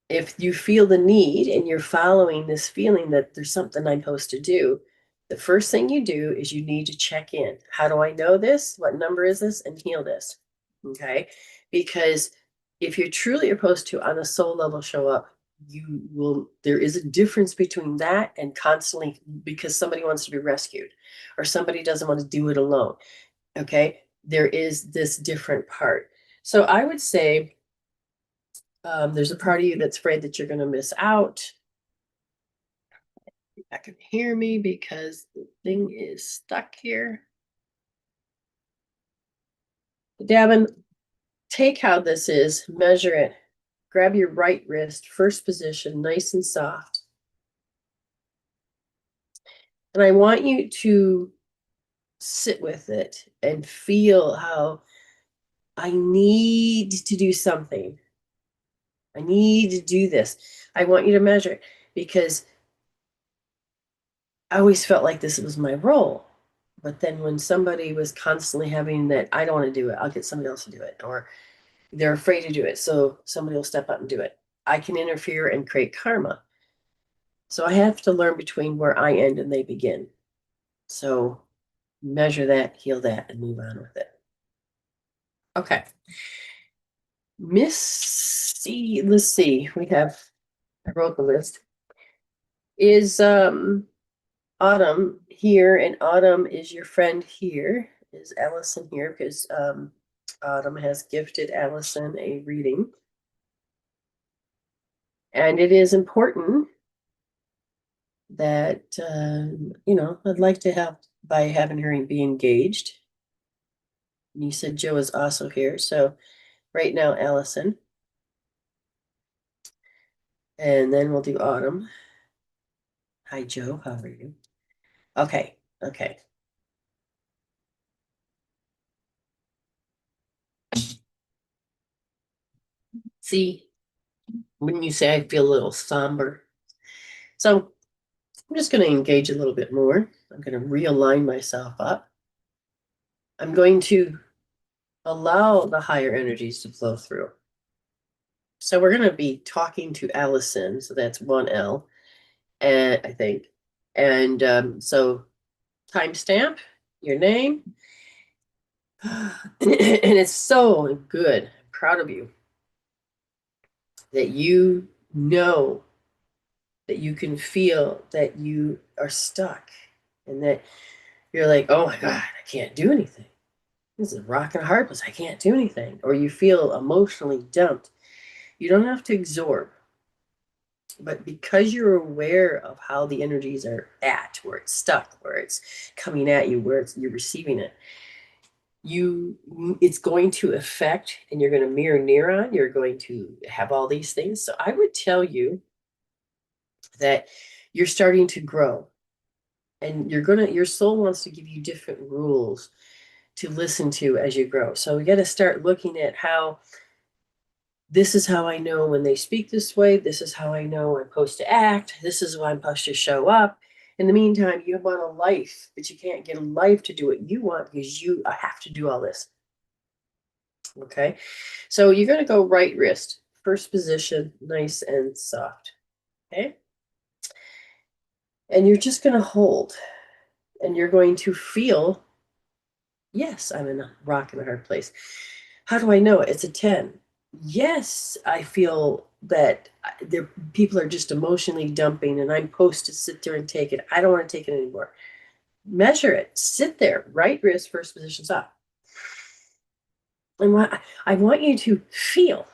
If you feel the need and you're following this feeling that there's something I'm supposed to do, the first thing you do is you need to check in. How do I know this? What number is this? And heal this. Okay. Because if you're truly supposed to, on a soul level, show up, you will, there is a difference between that and constantly because somebody wants to be rescued or somebody doesn't want to do it alone. Okay. There is this different part. So I would say, there's a part of you that's afraid that you're going to miss out. I can hear me because the thing is stuck here. Davin, take how this is, measure it. Grab your right wrist, first position, nice and soft. And I want you to sit with it and feel how I need to do something. I need to do this. I want you to measure it because I always felt like this was my role. But then when somebody was constantly having that, I don't want to do it, I'll get somebody else to do it, or they're afraid to do it, so somebody will step up and do it. I can interfere and create karma. So I have to learn between where I end and they begin. So measure that, heal that, and move on with it. Okay. Missy, let's see. I wrote the list. Is Autumn here, and Autumn is your friend here. Is Allison here? Because Autumn has gifted Allison a reading. And it is important that, I'd like to have, by having her be engaged. And you said Joe is also here. So right now, Allison. And then we'll do Autumn. Hi, Joe. How are you? Okay. Okay. See, wouldn't you say I feel a little somber? So I'm just going to engage a little bit more. I'm going to realign myself up. I'm going to allow the higher energies to flow through. So we're going to be talking to Allison. So that's one L, and I think. And so timestamp, your name. And it's so good. I'm proud of you that you know that you can feel that you are stuck and that you're like, oh my God, I can't do anything. This is a rock and a hard place. I can't do anything. Or you feel emotionally dumped. You don't have to absorb. But because you're aware of how the energies are at, where it's stuck, where it's coming at you, where you're receiving it, it's going to affect, and you're going to mirror neuron. You're going to have all these things. So I would tell you that you're starting to grow, and your soul wants to give you different rules to listen to as you grow. So we got to start looking at how this is how I know when they speak this way. This is how I know I'm supposed to act. This is why I'm supposed to show up. In the meantime, you want a life, but you can't get a life to do what you want because you have to do all this. Okay. So you're going to go right wrist, first position, nice and soft. Okay. And you're just going to hold, and you're going to feel, yes, I'm in a rock and a hard place. How do I know it? It's a 10. Yes, I feel that people are just emotionally dumping, and I'm supposed to sit there and take it. I don't want to take it anymore. Measure it. Sit there, right wrist, first position, soft. And I want you to feel.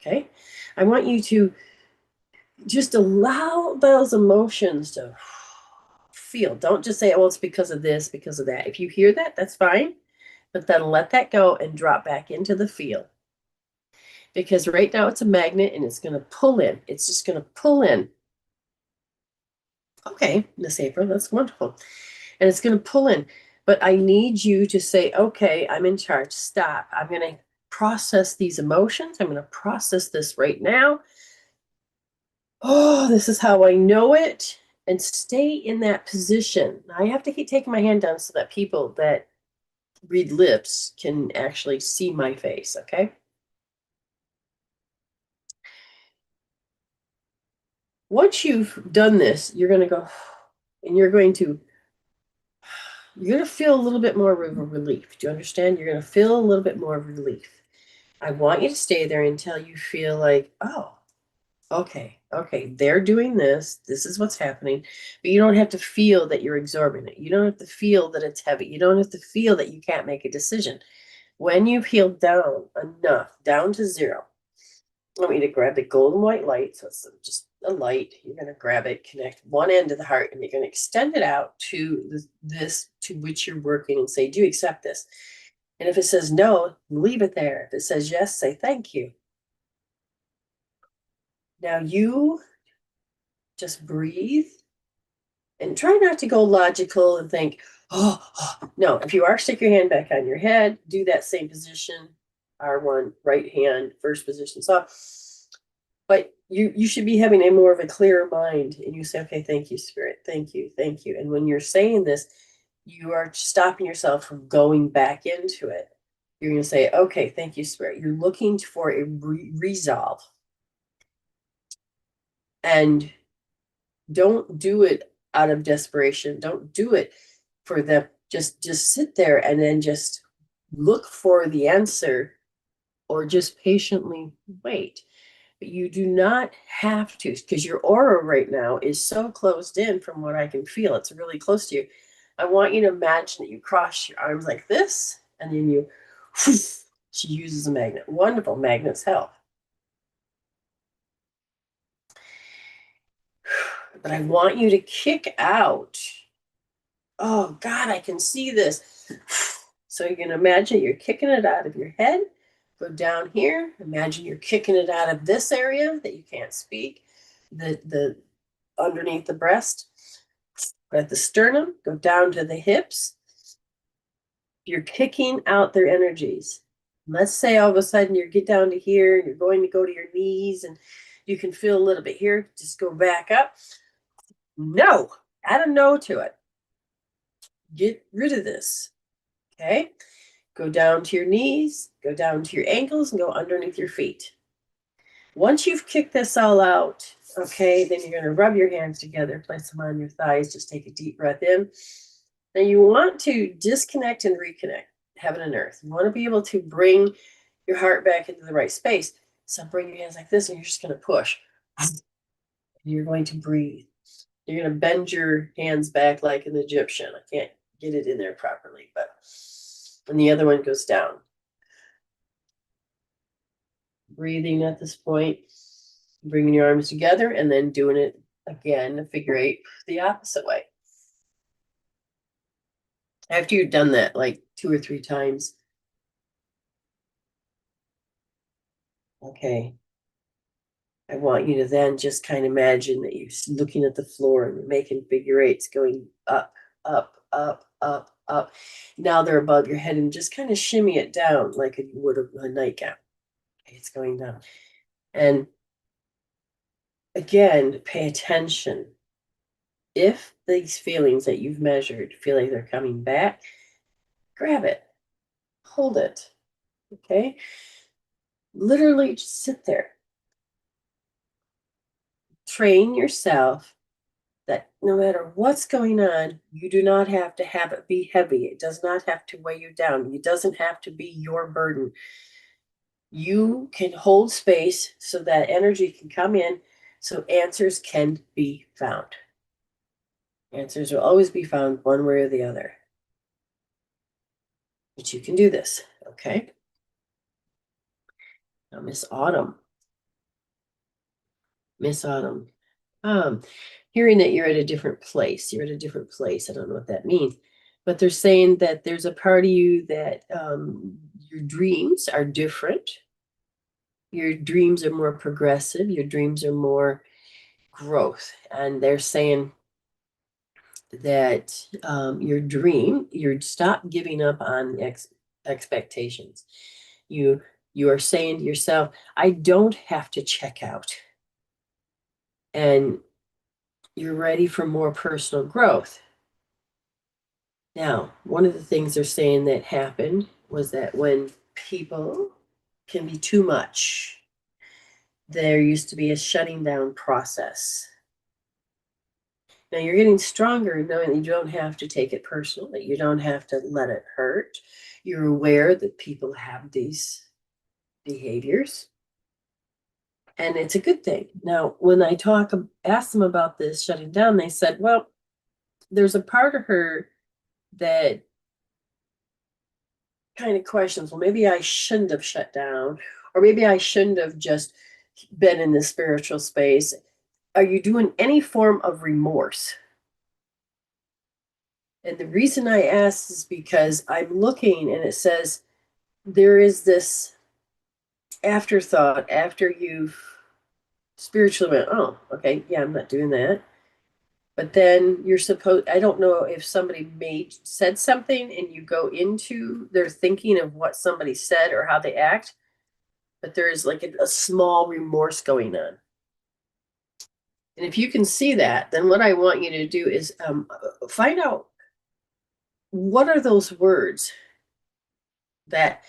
Okay. I want you to just allow those emotions to feel. Don't just say, oh, it's because of this, because of that. If you hear that, that's fine. But then let that go and drop back into the feel. Because right now it's a magnet and it's going to pull in. It's just going to pull in. Okay, Miss April, that's wonderful. And it's going to pull in. But I need you to say, okay, I'm in charge. Stop. I'm going to process these emotions. I'm going to process this right now. Oh, this is how I know it. And stay in that position. I have to keep taking my hand down so that people that read lips can actually see my face, okay? Once you've done this, you're going to go, and you're going to feel a little bit more of a relief. Do you understand? You're going to feel a little bit more of relief. I want you to stay there until you feel like, oh, okay, they're doing this. This is what's happening. But you don't have to feel that you're absorbing it. You don't have to feel that it's heavy. You don't have to feel that you can't make a decision. When you've healed down enough, down to zero, I want you to grab the golden white light. So it's just a light. You're going to grab it, connect one end to the heart, and you're going to extend it out to this to which you're working and say, do you accept this? And if it says no, leave it there. If it says yes, say thank you. Now you just breathe and try not to go logical and think, oh, no. If you are, stick your hand back on your head, do that same position, R1, right hand, first position. So, but you should be having a more of a clearer mind, and you say, okay, thank you, Spirit. Thank you. Thank you. And when you're saying this, you are stopping yourself from going back into it. You're going to say, okay, thank you, Spirit. You're looking for a resolve. And don't do it out of desperation. Don't do it for them. Just sit there and then just look for the answer, or just patiently wait. But you do not have to, because your aura right now is so closed in from what I can feel. It's really close to you. I want you to imagine that you cross your arms like this, and then you, she uses a magnet. Wonderful. Magnets help. But I want you to kick out. Oh, God, I can see this. So you can imagine you're kicking it out of your head. Go down here. Imagine you're kicking it out of this area that you can't speak. The underneath the breast. At the sternum. Go down to the hips. You're kicking out their energies. Let's say all of a sudden you get down to here and you're going to go to your knees and you can feel a little bit here. Just go back up. No, add a no to it. Get rid of this. Okay. Go down to your knees, go down to your ankles, and go underneath your feet. Once you've kicked this all out, okay, then you're going to rub your hands together, place them on your thighs, just take a deep breath in. Now you want to disconnect and reconnect heaven and earth. You want to be able to bring your heart back into the right space. So bring your hands like this, and you're just going to push. You're going to breathe. You're going to bend your hands back like an Egyptian. I can't get it in there properly, but and the other one goes down. Breathing at this point, bringing your arms together, and then doing it again, a figure eight, the opposite way. After you've done that like 2 or 3 times, okay, I want you to then just kind of imagine that you're looking at the floor and you're making figure eights going up, up, up, up, up. Now they're above your head, and just kind of shimmy it down like you would a nightgown. Okay, it's going down. And again, pay attention. If these feelings that you've measured feel like they're coming back, grab it, hold it, okay? Literally just sit there. Train yourself that no matter what's going on, you do not have to have it be heavy. It does not have to weigh you down. It doesn't have to be your burden. You can hold space so that energy can come in, so answers can be found. Answers will always be found one way or the other. But you can do this, okay? Now, Miss Autumn. Hearing that you're at a different place. You're at a different place. I don't know what that means. But they're saying that there's a part of you that your dreams are different. Your dreams are more progressive. Your dreams are more growth. And they're saying that your dream, you stop giving up on expectations. You are saying to yourself, I don't have to check out. And you're ready for more personal growth. Now, one of the things they're saying that happened was that when people can be too much, there used to be a shutting down process. Now you're getting stronger knowing that you don't have to take it personal, that you don't have to let it hurt. You're aware that people have these behaviors, and it's a good thing. Now, when I asked them about this shutting down, they said, well, there's a part of her that kind of questions, well, maybe I shouldn't have shut down, or maybe I shouldn't have just been in the spiritual space. Are you doing any form of remorse? And the reason I asked is because I'm looking and it says there is this afterthought after you've spiritually went, oh, okay, yeah, I'm not doing that. But then you're supposed, I don't know if somebody said something and you go into their thinking of what somebody said or how they act, but there is like a small remorse going on. And if you can see that, then what I want you to do is find out what are those words that,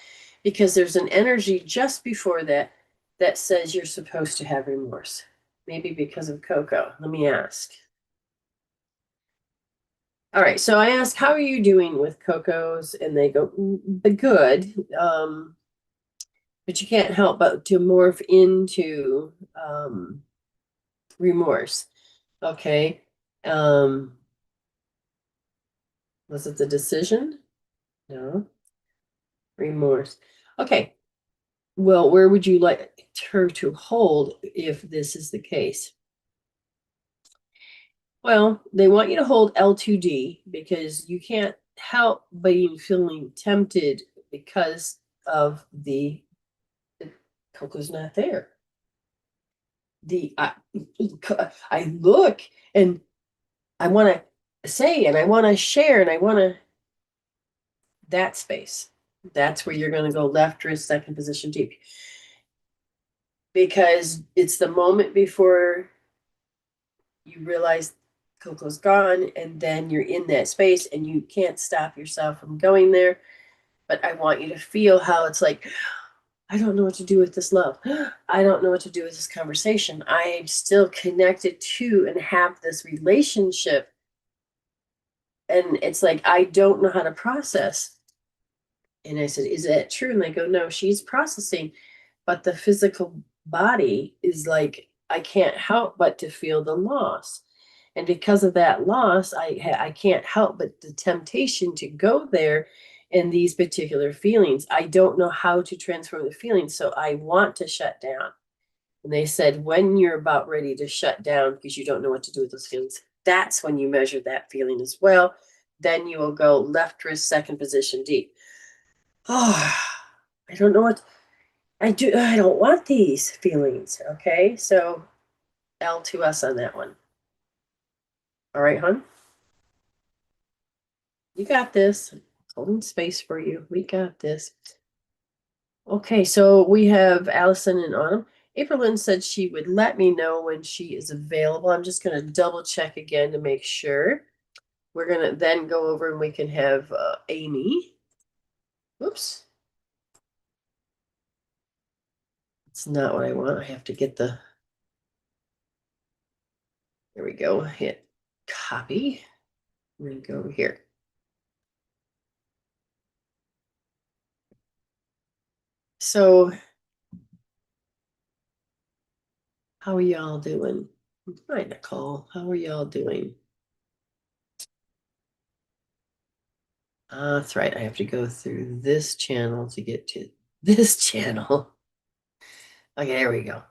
because there's an energy just before that that says you're supposed to have remorse. Maybe because of Coco. Let me ask. All right, so I asked, how are you doing with Coco's? And they go, the good. But you can't help but to morph into remorse. Okay. Was it the decision? No. Remorse. Okay. Well, where would you like her to hold if this is the case? Well, they want you to hold L2D because you can't help but feeling tempted because of the Coco's not there. I look and I want to say and I want to share and I want to that space. That's where you're going to go left wrist, second position deep. Because it's the moment before you realize Coco's gone, and then you're in that space and you can't stop yourself from going there. But I want you to feel how it's like, I don't know what to do with this love. I don't know what to do with this conversation. I am still connected to and have this relationship. And it's like, I don't know how to process. And I said, is that true? And they go, no, she's processing. But the physical body is like, I can't help but to feel the loss. And because of that loss, I can't help but the temptation to go there in these particular feelings. I don't know how to transform the feelings, so I want to shut down. And they said, when you're about ready to shut down because you don't know what to do with those feelings, that's when you measure that feeling as well. Then you will go left wrist, second position deep. Oh, I don't know what I do. I don't want these feelings. Okay, so L to us on that one. All right, hon. You got this. Holding space for you. We got this. Okay, so we have Allison and Autumn. April Lynn said she would let me know when she is available. I'm just going to double check again to make sure. We're going to then go over and we can have Ayme. Whoops. It's not what I want. I have to get the. There we go. Hit copy. I'm going to go over here. So, how are y'all doing? Hi, Nicole. How are y'all doing? That's right. I have to go through this channel to get to this channel. Okay, there we go.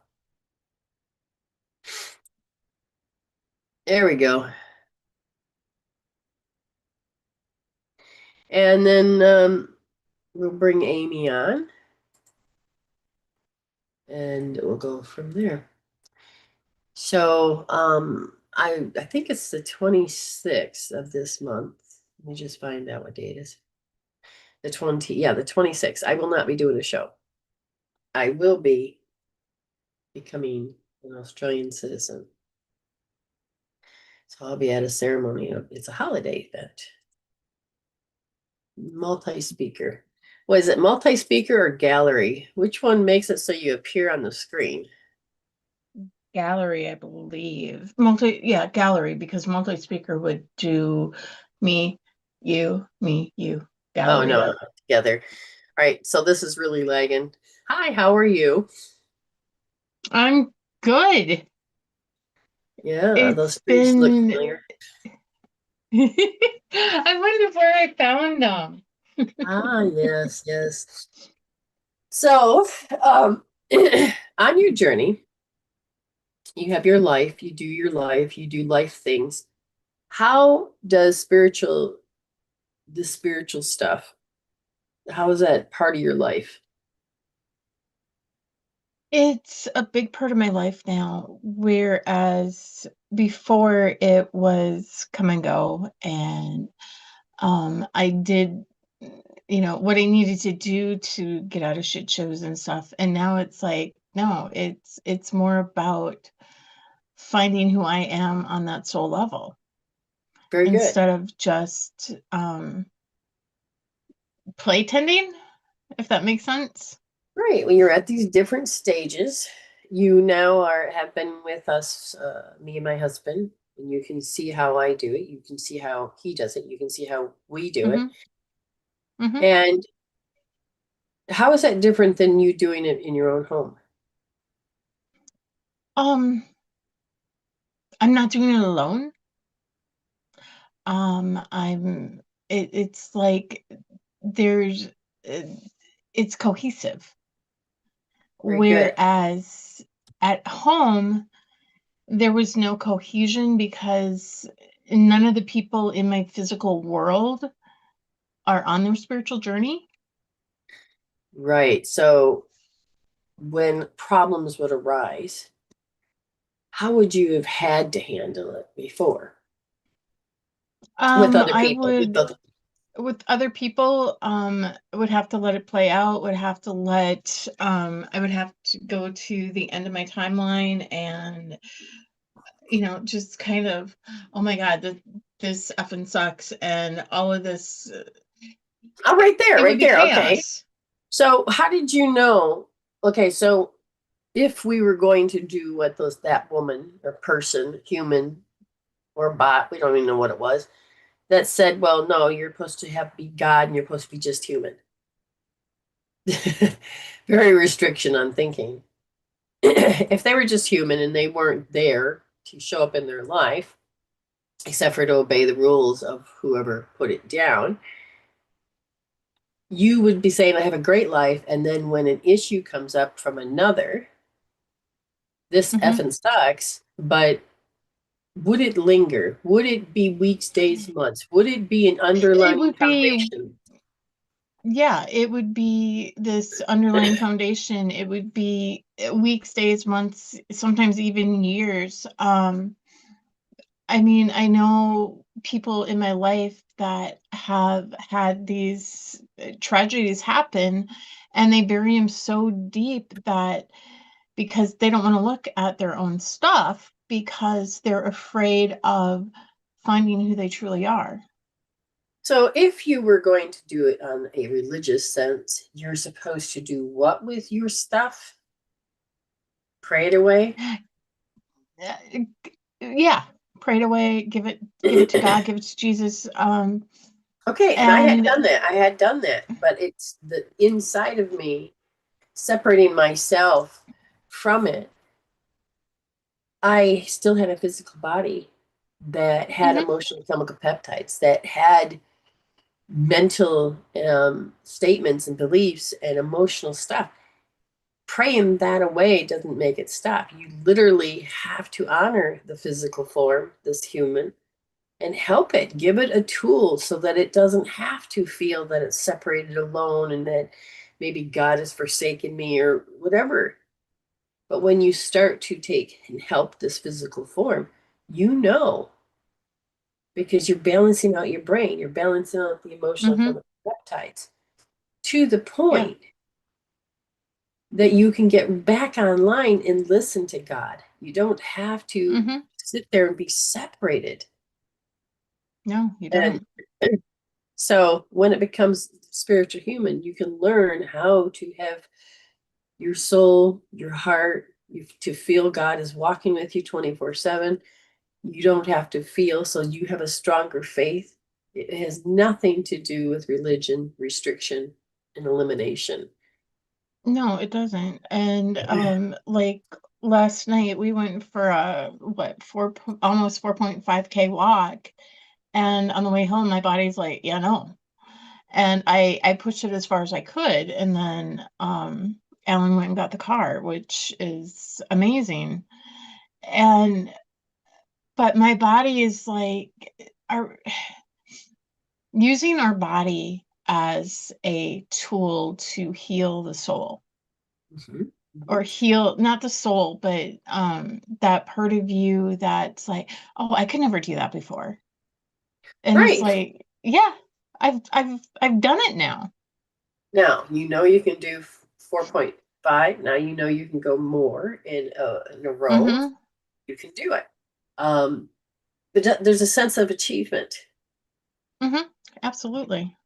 There we go. And then we'll bring Ayme on. And we'll go from there. So I think it's the 26th of this month. Let me just find out what date it is. The 26th. I will not be doing a show. I will be becoming an Australian citizen. So I'll be at a ceremony. It's a holiday event. Multi-speaker. Was it multi-speaker or gallery? Which one makes it so you appear on the screen? Gallery, I believe. Gallery, because multi-speaker would do me, you, Oh gallery. no, together. All right, so this is really lagging. Hi, how are you? I'm good. Yeah, those It's streets look been familiar. I wondered where I found them. Ah, yes, yes. So, on your journey, you have your life, you do your life, you do life things. How does the spiritual stuff, how is that part of your life? It's a big part of my life now, whereas before it was come and go, and I did what I needed to do to get out of shit shows and stuff. And now it's like, no, it's more about finding who I am on that soul level Very good. instead of just play tending, if that makes sense. Right. When you're at these different stages, you now have been with us, me and my husband, and you can see how I do it. You can see how he does it. You can see how we do it. Mm-hmm. Mm-hmm. And how is that different than you doing it in your own home? Um, I'm not doing it alone. It's like there's uh, it's cohesive. Very good. Whereas at home, there was no cohesion because none of the people in my physical world are on their spiritual journey. Right. So when problems would arise, how would you have had to handle it before with other I people? With would other. with other people, would have to let it play out, would have to let, I would have to go to the end of my timeline and, just kind of, oh my God, this effing sucks. And all of this, Oh, right there, it would right be there. Okay. chaos. So how did you know? Okay, so if we were going to do what that woman or person, human or bot, we don't even know what it was, that said, well, no, you're supposed to have be God and you're supposed to be just human. Very restriction on thinking. If they were just human and they weren't there to show up in their life, except for to obey the rules of whoever put it down, you would be saying, I have a great life. And then when an issue comes up from another, this Hmm. effing sucks, but would it linger? Would it be weeks, days, months? Would it be an It underlying would be, foundation? yeah, it would be this underlying foundation. It would be weeks, days, months, sometimes even years. I mean, I know people in my life that have had these tragedies happen, and they bury them so deep that because they don't want to look at their own stuff because they're afraid of finding who they truly are. So, if you were going to do it on a religious sense, you're supposed to do what with your stuff? Pray it away? Uh, Yeah, pray it away, give it to God, give it to Jesus. Okay, and I had And done that. I had done that, but it's the inside of me separating myself from it. I still had a physical body that had mhm, emotional chemical peptides, that had mental statements and beliefs and emotional stuff. Praying that away doesn't make it stop. You literally have to honor the physical form, this human, and help it, give it a tool so that it doesn't have to feel that it's separated alone and that maybe God has forsaken me or whatever. But when you start to take and help this physical form, you know, because you're balancing out your brain, you're balancing out the emotional mhm, chemical peptides to the yeah, point that you can get back online and listen to God. You don't have to mhm. sit there and be separated. No, you And don't. so when it becomes spiritual human, you can learn how to have your soul, your heart, to feel God is walking with you 24/7. You don't have to feel, so you have a stronger faith. It has nothing to do with religion, restriction, and elimination. No, it doesn't. And like last night we went for a what almost 4.5K walk, and on the way home my body's like, yeah, no. And I pushed it as far as I could, and then Alan went and got the car, which is amazing. And but my body is like, our using our body as a tool to heal the soul, Mhm, or mhm. heal not the soul, but that part of you that's like, oh, I could never do that before. And it's Right. like, yeah, I've done it now. Now, you know you can do 4.5. Now you know you can go more in a row. Mm-hmm. You can do it. Um, but there's a sense of achievement. Mm-hmm. Absolutely.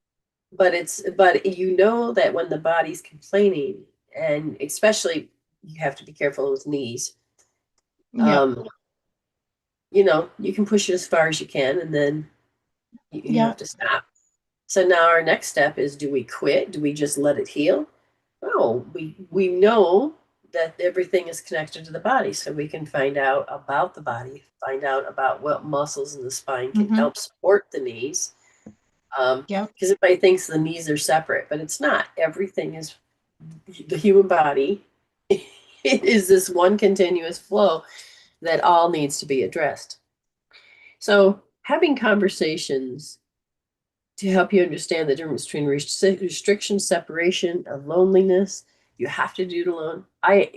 But you know that when the body's complaining, and especially you have to be careful with knees. Yep. Um, you can push it as far as you can, and then you have Yep. to stop. So now our next step is, do we quit? Do we just let it heal? Oh, we know that everything is connected to the body, so we can find out about the body, find out about what muscles in the spine can Mm-hmm. help support the knees. Yep. Because everybody thinks the knees are separate, but it's not. Everything is the human body. It is this one continuous flow that all needs to be addressed. So having conversations to help you understand the difference between restriction, separation, and loneliness. You have to do it alone.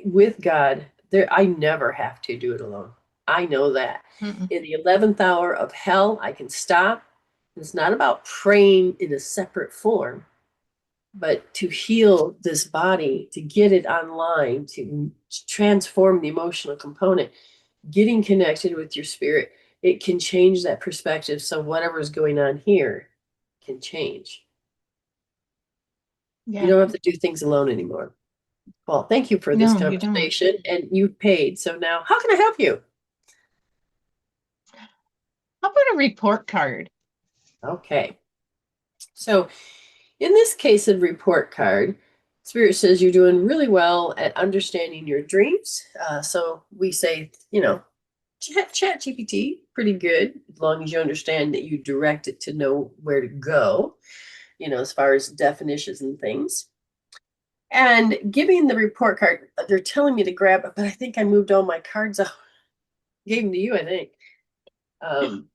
With God, I never have to do it alone. I know that. Mm-mm. In the 11th hour of hell, I can stop. It's not about praying in a separate form, but to heal this body, to get it online, to transform the emotional component, getting connected with your spirit, it can change that perspective. So whatever's going on here can change. You Yeah. don't have to do things alone anymore. Well, thank you for this No, you don't. conversation, and you've paid. So now, how can I help you? How about a report card? Okay. So, in this case of report card, Spirit says you're doing really well at understanding your dreams. So we say, chat GPT, pretty good, as long as you understand that you direct it to know where to go, as far as definitions and things. And giving the report card, they're telling me to grab it, but I think I moved all my cards out. Gave them to you, I think. Um,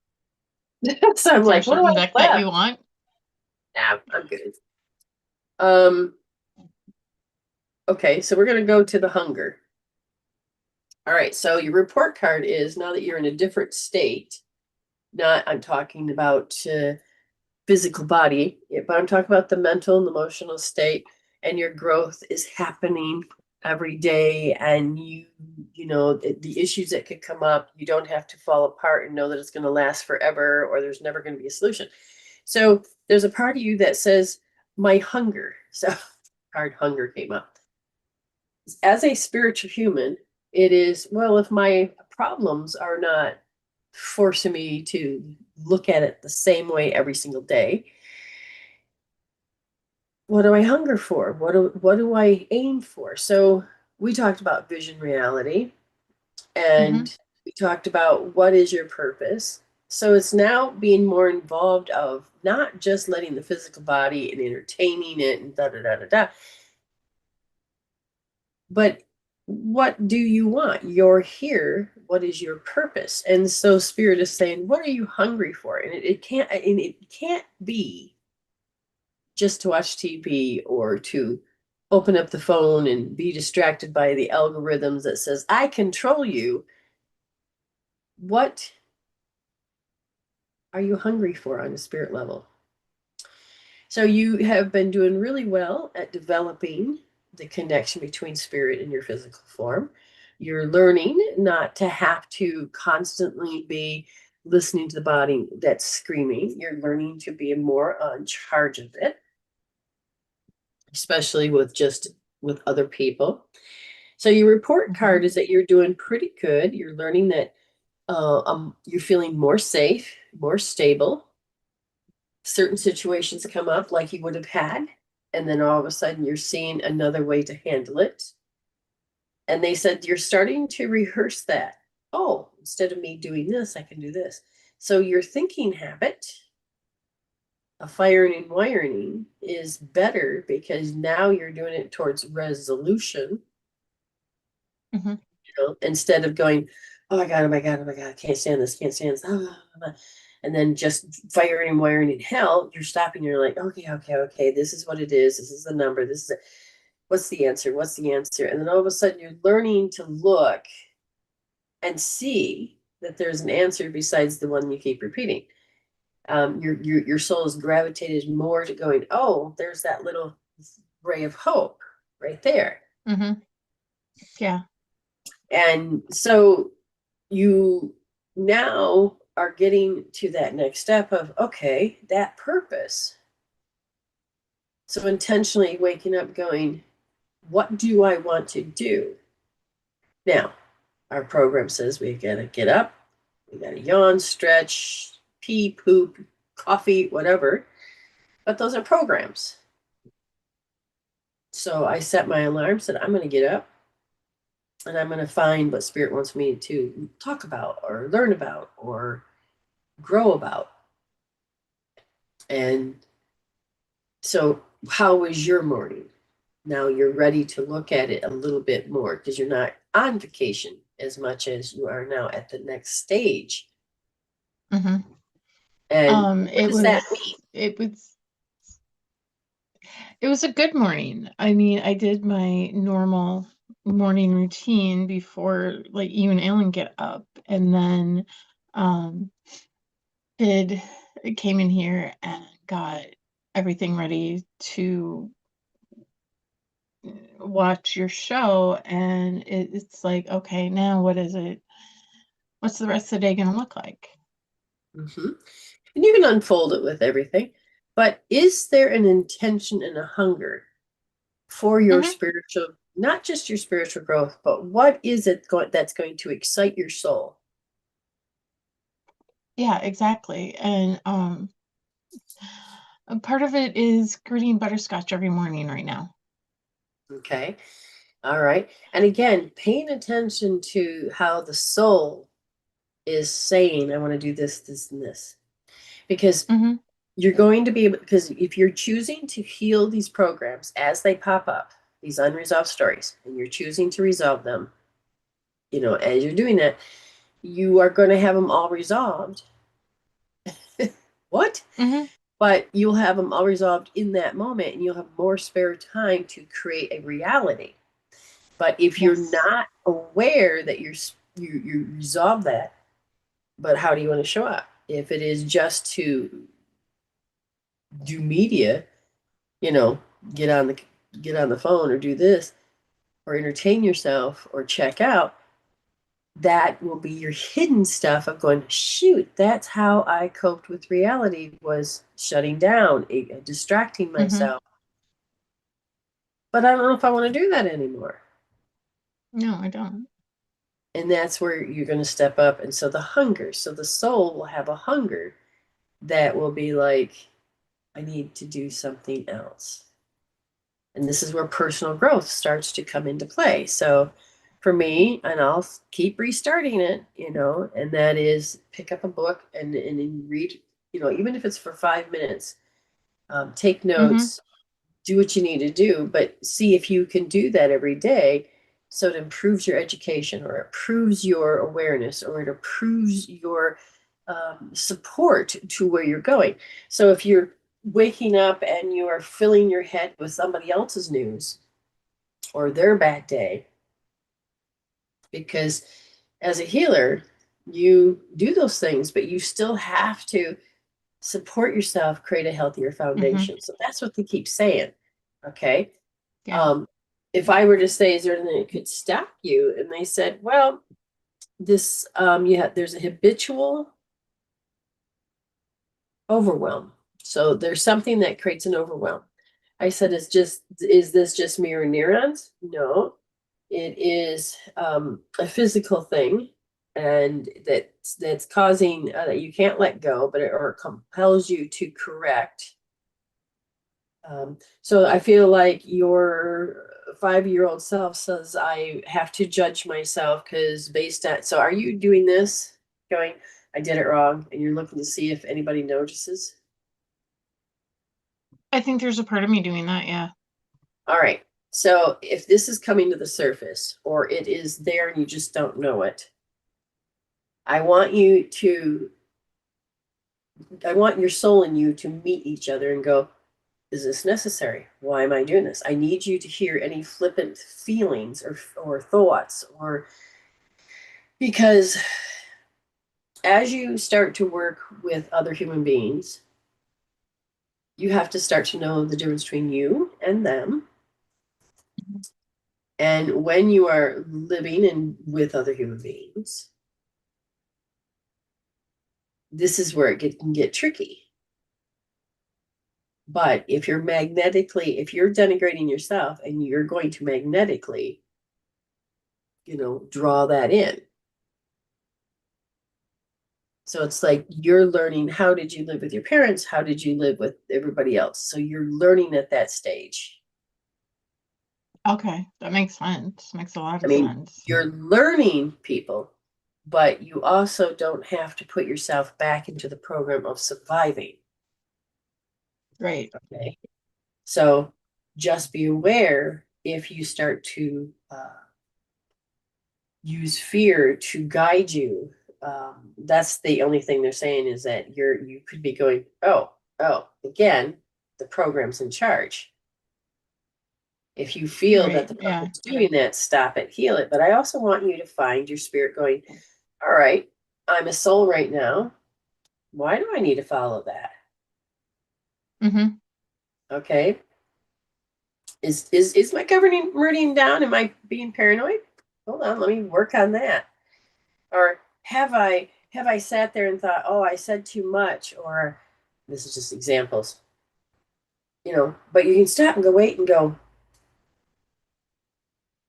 so I'm Is there a like, what do I certain have deck that left? you want? Nah, I'm good. Um, okay, so we're gonna go to the hunger. All right, so your report card is now that you're in a different state. Not, I'm talking about physical body, but I'm talking about the mental and emotional state, and your growth is happening every day. And the issues that could come up, you don't have to fall apart and know that it's going to last forever or there's never going to be a solution. So there's a part of you that says, my hunger. So card hunger came up. As a spiritual human, it is, well, if my problems are not forcing me to look at it the same way every single day, what do I hunger for? What do I aim for? So we talked about vision reality, Mm-hmm. and we talked about what is your purpose. So it's now being more involved of not just letting the physical body and entertaining it and da da da da da, but what do you want? You're here. What is your purpose? And so spirit is saying, what are you hungry for? And it can't be just to watch TV or to open up the phone and be distracted by the algorithms that says, I control you. What are you hungry for on a spirit level? So you have been doing really well at developing the connection between spirit and your physical form. You're learning not to have to constantly be listening to the body that's screaming. You're learning to be more on charge of it, especially with other people. So your report Mm-hmm. card is that you're doing pretty good. You're learning that you're feeling more safe, more stable. Certain situations come up like you would have had, and then all of a sudden you're seeing another way to handle it. And they said you're starting to rehearse that. Oh, instead of me doing this, I can do this. So your thinking habit of firing and wiring is better because now you're doing it towards resolution, Mm-hmm. instead of going, oh my God, oh my God, oh my God, can't stand this, can't stand this. And then just firing and wiring in hell, you're stopping, you're like, okay, okay, okay, this is what it is. This is the number. This is it. What's the answer? What's the answer? And then all of a sudden you're learning to look and see that there's an answer besides the one you keep repeating. Your soul is gravitated more to going, oh, there's that little ray of hope right there. Mm-hmm. Yeah. And so you now are getting to that next step of, okay, that purpose. So intentionally waking up going, what do I want to do? Now, our program says we got to get up, we got to yawn, stretch, pee, poop, coffee, whatever. But those are programs. So I set my alarm, said, I'm going to get up and I'm going to find what spirit wants me to talk about or learn about or grow about. And so, how was your morning? Now you're ready to look at it a little bit more because you're not on vacation as much as you are now at the next stage. Mm-hmm. And what It does that was mean? it was it was a good morning. I mean, I did my normal morning routine before like you and Alan get up, and then um did came in here and got everything ready to watch your show, and it's like, okay, now what is it? What's the rest of the day going to look like? Hmm. And you can unfold it with everything. But is there an intention and a hunger for your Hmm. spiritual, not just your spiritual growth, but what is it that's going to excite your soul? Yeah, exactly. And a part of it is gritting butterscotch every morning right now. Okay. All right. And again, paying attention to how the soul is saying, I want to do this, this, and this. Because Hmm. you're going to be able, because if you're choosing to heal these programs as they pop up, these unresolved stories, and you're choosing to resolve them, as you're doing that, you are going to have them all resolved. What? Hmm. But you'll have them all resolved in that moment, and you'll have more spare time to create a reality. But if you're Yes. not aware that you resolve that, but how do you want to show up? If it is just to do media, you know, get on the get on the phone or do this or entertain yourself or check out, that will be your hidden stuff of going, shoot, that's how I coped with reality, was shutting down, distracting Hmm. myself. But I don't know if I want to do that anymore. No, I don't. And that's where you're going to step up. And so the hunger, so the soul will have a hunger that will be like, I need to do something else. And this is where personal growth starts to come into play. So for me, and I'll keep restarting it, and that is pick up a book and read, even if it's for 5 minutes, take Hmm. notes, do what you need to do, but see if you can do that every day. So it improves your education, or it improves your awareness, or it improves your support to where you're going. So if you're waking up and you are filling your head with somebody else's news or their bad day, because as a healer, you do those things, but you still have to support yourself, create a healthier Hmm. foundation. So that's what they keep saying. Okay. Yeah. Um, if I were to say, is there anything that could stop you? And they said, well, there's a habitual overwhelm. So there's something that creates an overwhelm. I said, is this just mirror neurons? No, it is a physical thing, and that's causing that you can't let go, or it compels you to correct. So I feel like your 5-year-old self says, I have to judge myself because based on, so are you doing this, going, I did it wrong, and you're looking to see if anybody notices? I think there's a part of me doing that. Yeah. All right. So if this is coming to the surface or it is there and you just don't know it, I want you to, I want your soul and you to meet each other and go, is this necessary? Why am I doing this? I need you to hear any flippant feelings or thoughts, or because as you start to work with other human beings, you have to start to know the difference between you and them. And when you are living in with other human beings, this is where can get tricky. But if you're denigrating yourself, and you're going to magnetically, draw that in. So it's like you're learning, how did you live with your parents? How did you live with everybody else? So you're learning at that stage. Okay. That makes sense. Makes a lot I of mean, sense. you're learning people, but you also don't have to put yourself back into the program of surviving. Right. Okay. So just be aware if you start to use fear to guide you. That's the only thing they're saying, is that you could be going, oh, again, the program's in charge. If you feel that Right. the Yeah. program's doing that, stop it, heal it. But I also want you to find your spirit going, all right, I'm a soul right now. Why do I need to follow that? Mm-hmm. Okay. Is my governing meridian down? Am I being paranoid? Hold on, let me work on that. Or have I sat there and thought, oh, I said too much, or this is just examples, but you can stop and go, wait and go,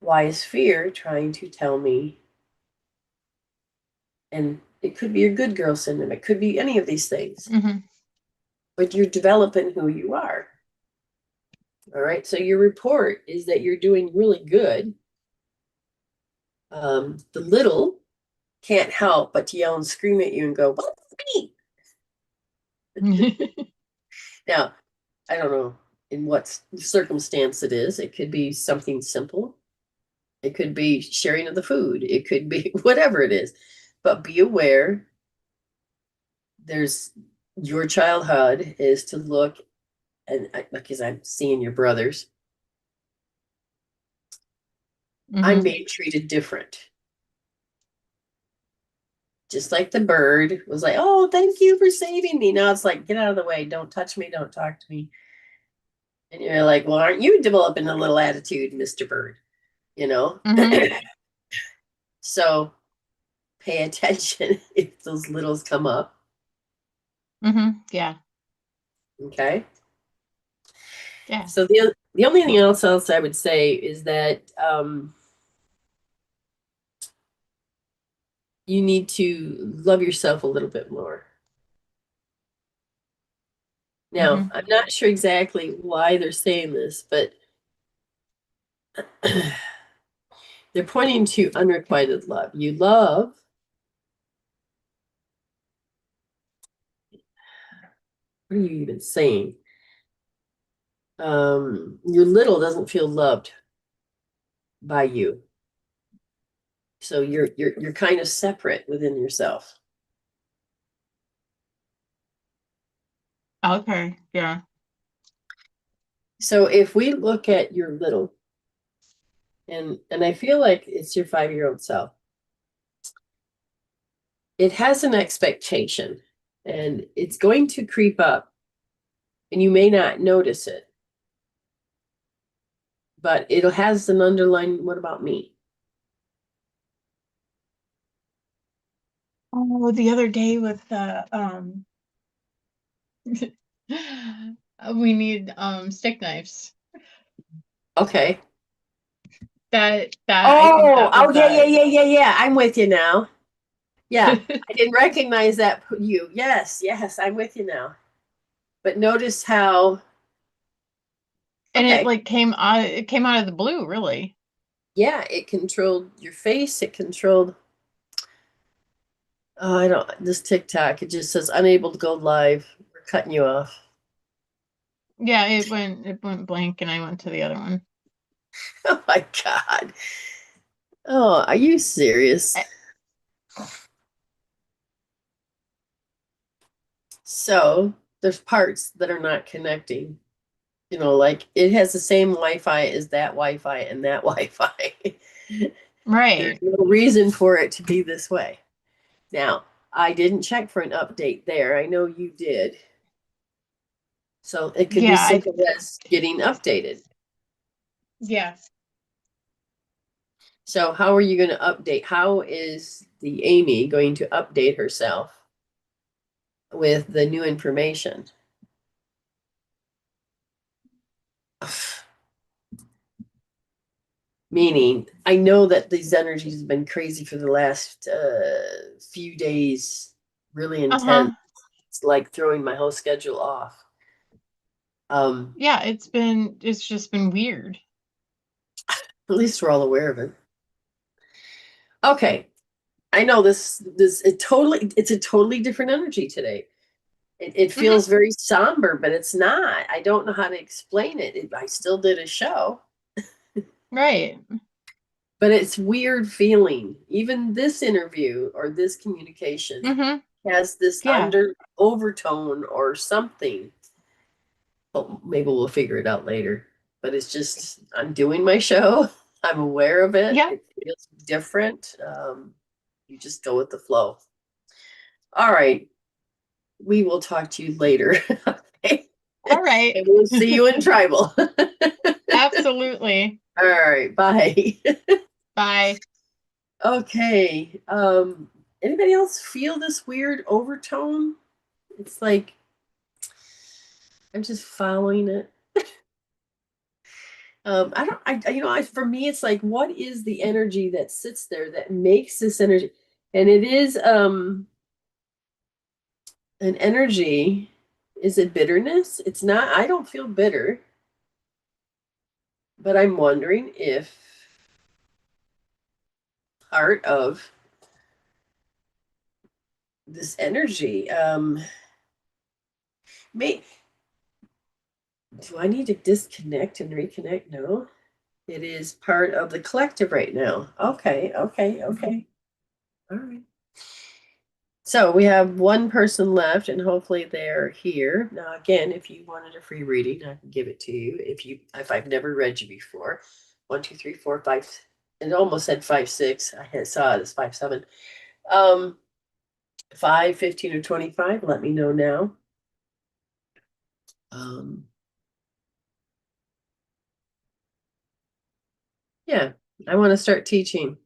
why is fear trying to tell me? And it could be your good girl syndrome, it could be any of these things, Mm-hmm. but you're developing who you are. All right, so your report is that you're doing really good. The little can't help but to yell and scream at you and go, "What's me?" Now, I don't know in what circumstance it is. It could be something simple. It could be sharing of the food. It could be whatever it is. But be aware there's your childhood is to look, and because I'm seeing your brothers, I'm Mm-hmm. being treated different. Just like the bird was like, oh, thank you for saving me. Now it's like, get out of the way. Don't touch me. Don't talk to me. And you're like, well, aren't you developing a little attitude, Mr. Bird? You know? Mm-hmm. So pay attention if those littles come up. Mm-hmm. Yeah. Okay. Yeah. So the only thing else I would say is that you need to love yourself a little bit more. Now, Mm-hmm. I'm not sure exactly why they're saying this, but they're pointing to unrequited love. You love, what are you even saying? Your little doesn't feel loved by you. So you're kind of separate within yourself. Okay. Yeah. So if we look at your little, and I feel like it's your 5-year-old self, it has an expectation and it's going to creep up and you may not notice it, but it has an underlying, what about me? Oh, the other day with the we need stick knives. Okay. That I think Oh, that was yeah, yeah, that. yeah, yeah, yeah. I'm with you now. Yeah, I didn't recognize that you. Yes, yes, I'm with you now. But notice how, And it okay, like came out of the blue, really. yeah, it controlled your face. It controlled, oh, I don't, this TikTok, it just says unable to go live. We're cutting you off. Yeah, it went blank and I went to the other one. Oh my God. Oh, are you serious? Eh, So there's parts that are not connecting. Like it has the same Wi-Fi as that Wi-Fi and that Wi-Fi. There's Right. no reason for it to be this way. Now, I didn't check for an update there. I know you did. So it could be Yeah, simple as getting updated. yeah. So how are you going to update? How is the Ayme going to update herself with the new information? Meaning, I know that these energies have been crazy for the last few days, really intense. Uh-huh. It's like throwing my whole schedule off. At Yeah, it's just been weird. least we're all aware of it. Okay, I know it's a totally different energy today. It Hmm. feels very somber, but it's not. I don't know how to explain it. I still did a show, Right. but it's weird feeling. Even this interview or this communication Hmm. has this Yeah. under overtone or something. Well, maybe we'll figure it out later. But it's just I'm doing my show. I'm aware of it. Yeah. It feels different. You just go with the flow. All right. we will talk to you later. Okay. All right. And we'll see you in tribal. Absolutely. All right. Bye. Bye. Okay. Anybody else feel this weird overtone? It's like I'm just following it. I don't, for me, it's like, what is the energy that sits there that makes this energy? And it is an energy. Is it bitterness? It's not, I don't feel bitter, but I'm wondering if part of this energy, may, do I need to disconnect and reconnect? No, it is part of the collective right now. Okay, okay, okay. All right. So we have one person left, and hopefully they're here. Now, again, if you wanted a free reading, I can give it to you. If I've never read you before, 1, 2, 3, 4, 5. It almost said 5, 6. Saw it as 5, 7. 5, 15, or 25. Let me know now. Yeah, I want to start teaching.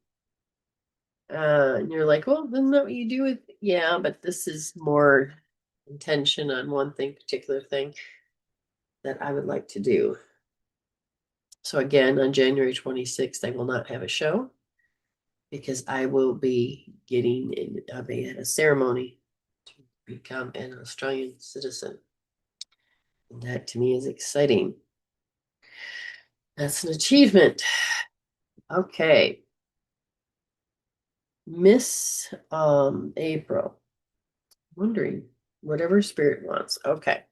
And you're like, well, isn't that what you do with? Yeah, but this is more intention on one particular thing that I would like to do. So again, on January 26th, I will not have a show because I will be getting a ceremony to become an Australian citizen. And that to me is exciting. That's an achievement. Okay. Miss April. Wondering whatever spirit wants. Okay.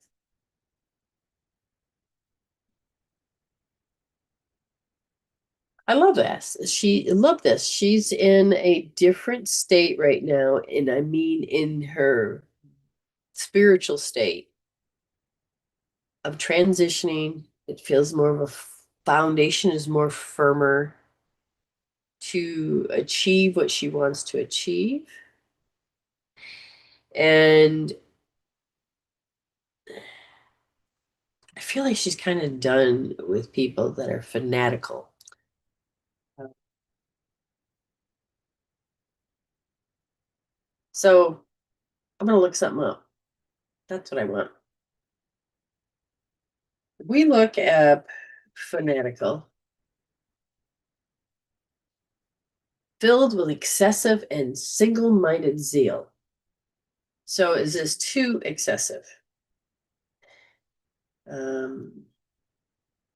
I love this. Love this. She's in a different state right now, and I mean in her spiritual state of transitioning. It feels more of a foundation is more firmer to achieve what she wants to achieve. And I feel like she's kind of done with people that are fanatical. So I'm going to look something up. That's what I want. We look at fanatical, filled with excessive and single-minded zeal. So is this too excessive?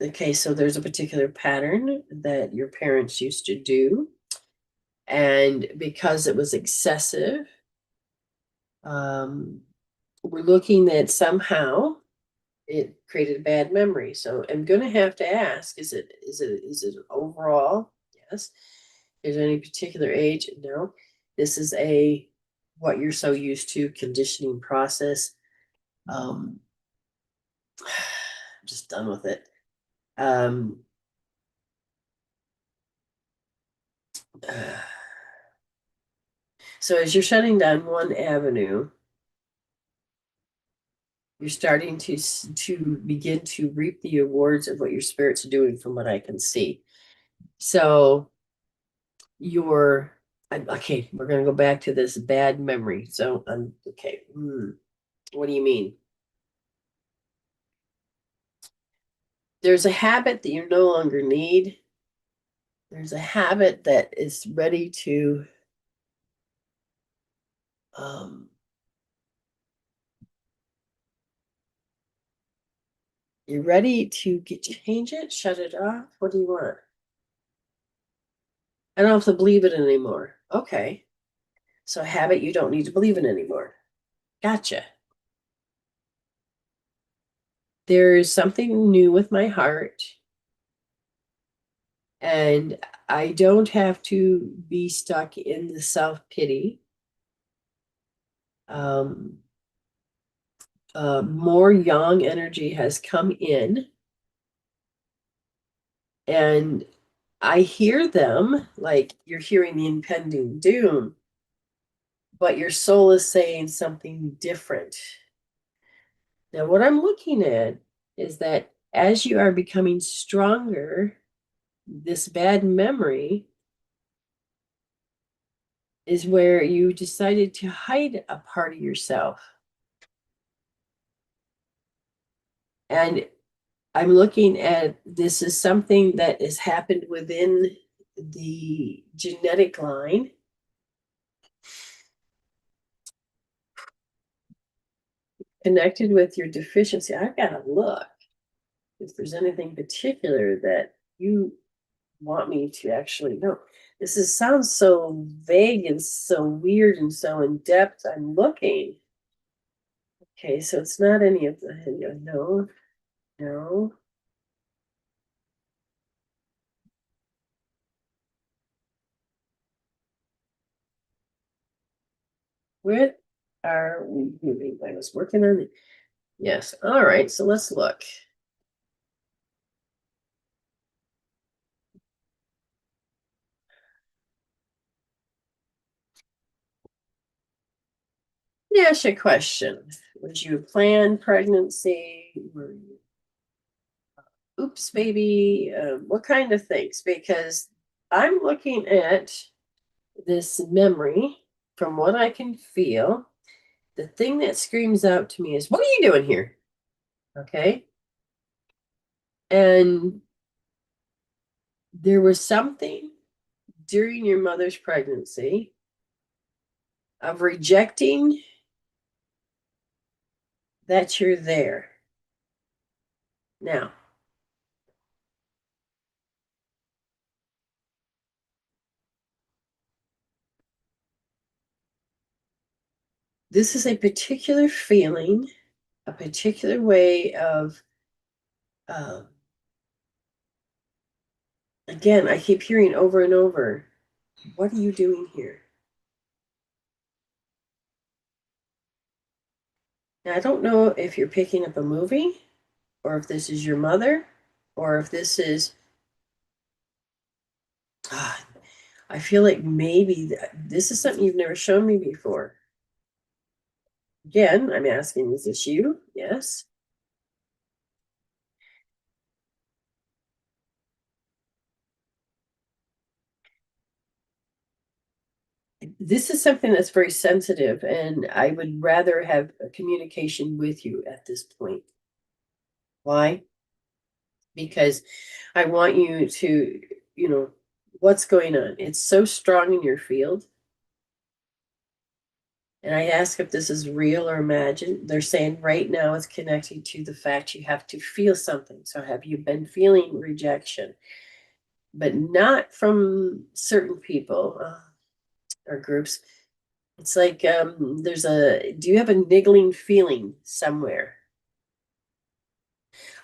Okay, so there's a particular pattern that your parents used to do. And because it was excessive, we're looking at somehow it created a bad memory. So I'm going to have to ask, is it overall? Yes. Is there any particular age? No. This is a what you're so used to conditioning process. I'm just done with it. So as you're shutting down one avenue, you're starting to begin to reap the rewards of what your spirit's doing, from what I can see. So you're okay. We're gonna go back to this bad memory. So okay. What do you mean? There's a habit that you no longer need. There's a habit that is ready to um, you're ready to change it, shut it off. What do you want? I don't have to believe it anymore. Okay. So a habit you don't need to believe in anymore. Gotcha. There's something new with my heart, and I don't have to be stuck in the self-pity. More yang energy has come in, and I hear them like you're hearing the impending doom. but your soul is saying something different. Now, what I'm looking at is that as you are becoming stronger, this bad memory is where you decided to hide a part of yourself. And I'm looking at this as something that has happened within the genetic line. Connected with your deficiency. I've got to look if there's anything particular that you want me to actually know. Sounds so vague and so weird and so in depth. I'm looking. Okay, so it's not any of the no. What are we doing? I was working on it. Yes. All right. So let's look. Yes, a question. Would you plan pregnancy? Were you, oops, baby? What kind of things? Because I'm looking at this memory from what I can feel. The thing that screams out to me is, what are you doing here? Okay. And there was something during your mother's pregnancy of rejecting that you're there. Now, this is a particular feeling, a particular way of, uh, again, I keep hearing over and over, what are you doing here? Now, I don't know if you're picking up a movie or if this is your mother or if this is, ah, I feel like maybe this is something you've never shown me before. Again, I'm asking, is this you? Yes. This is something that's very sensitive, and I would rather have a communication with you at this point. Why? Because I want you to, what's going on. It's so strong in your field. And I ask if this is real or imagined. They're saying right now it's connected to the fact you have to feel something. So have you been feeling rejection? But not from certain people or groups. It's like do you have a niggling feeling somewhere?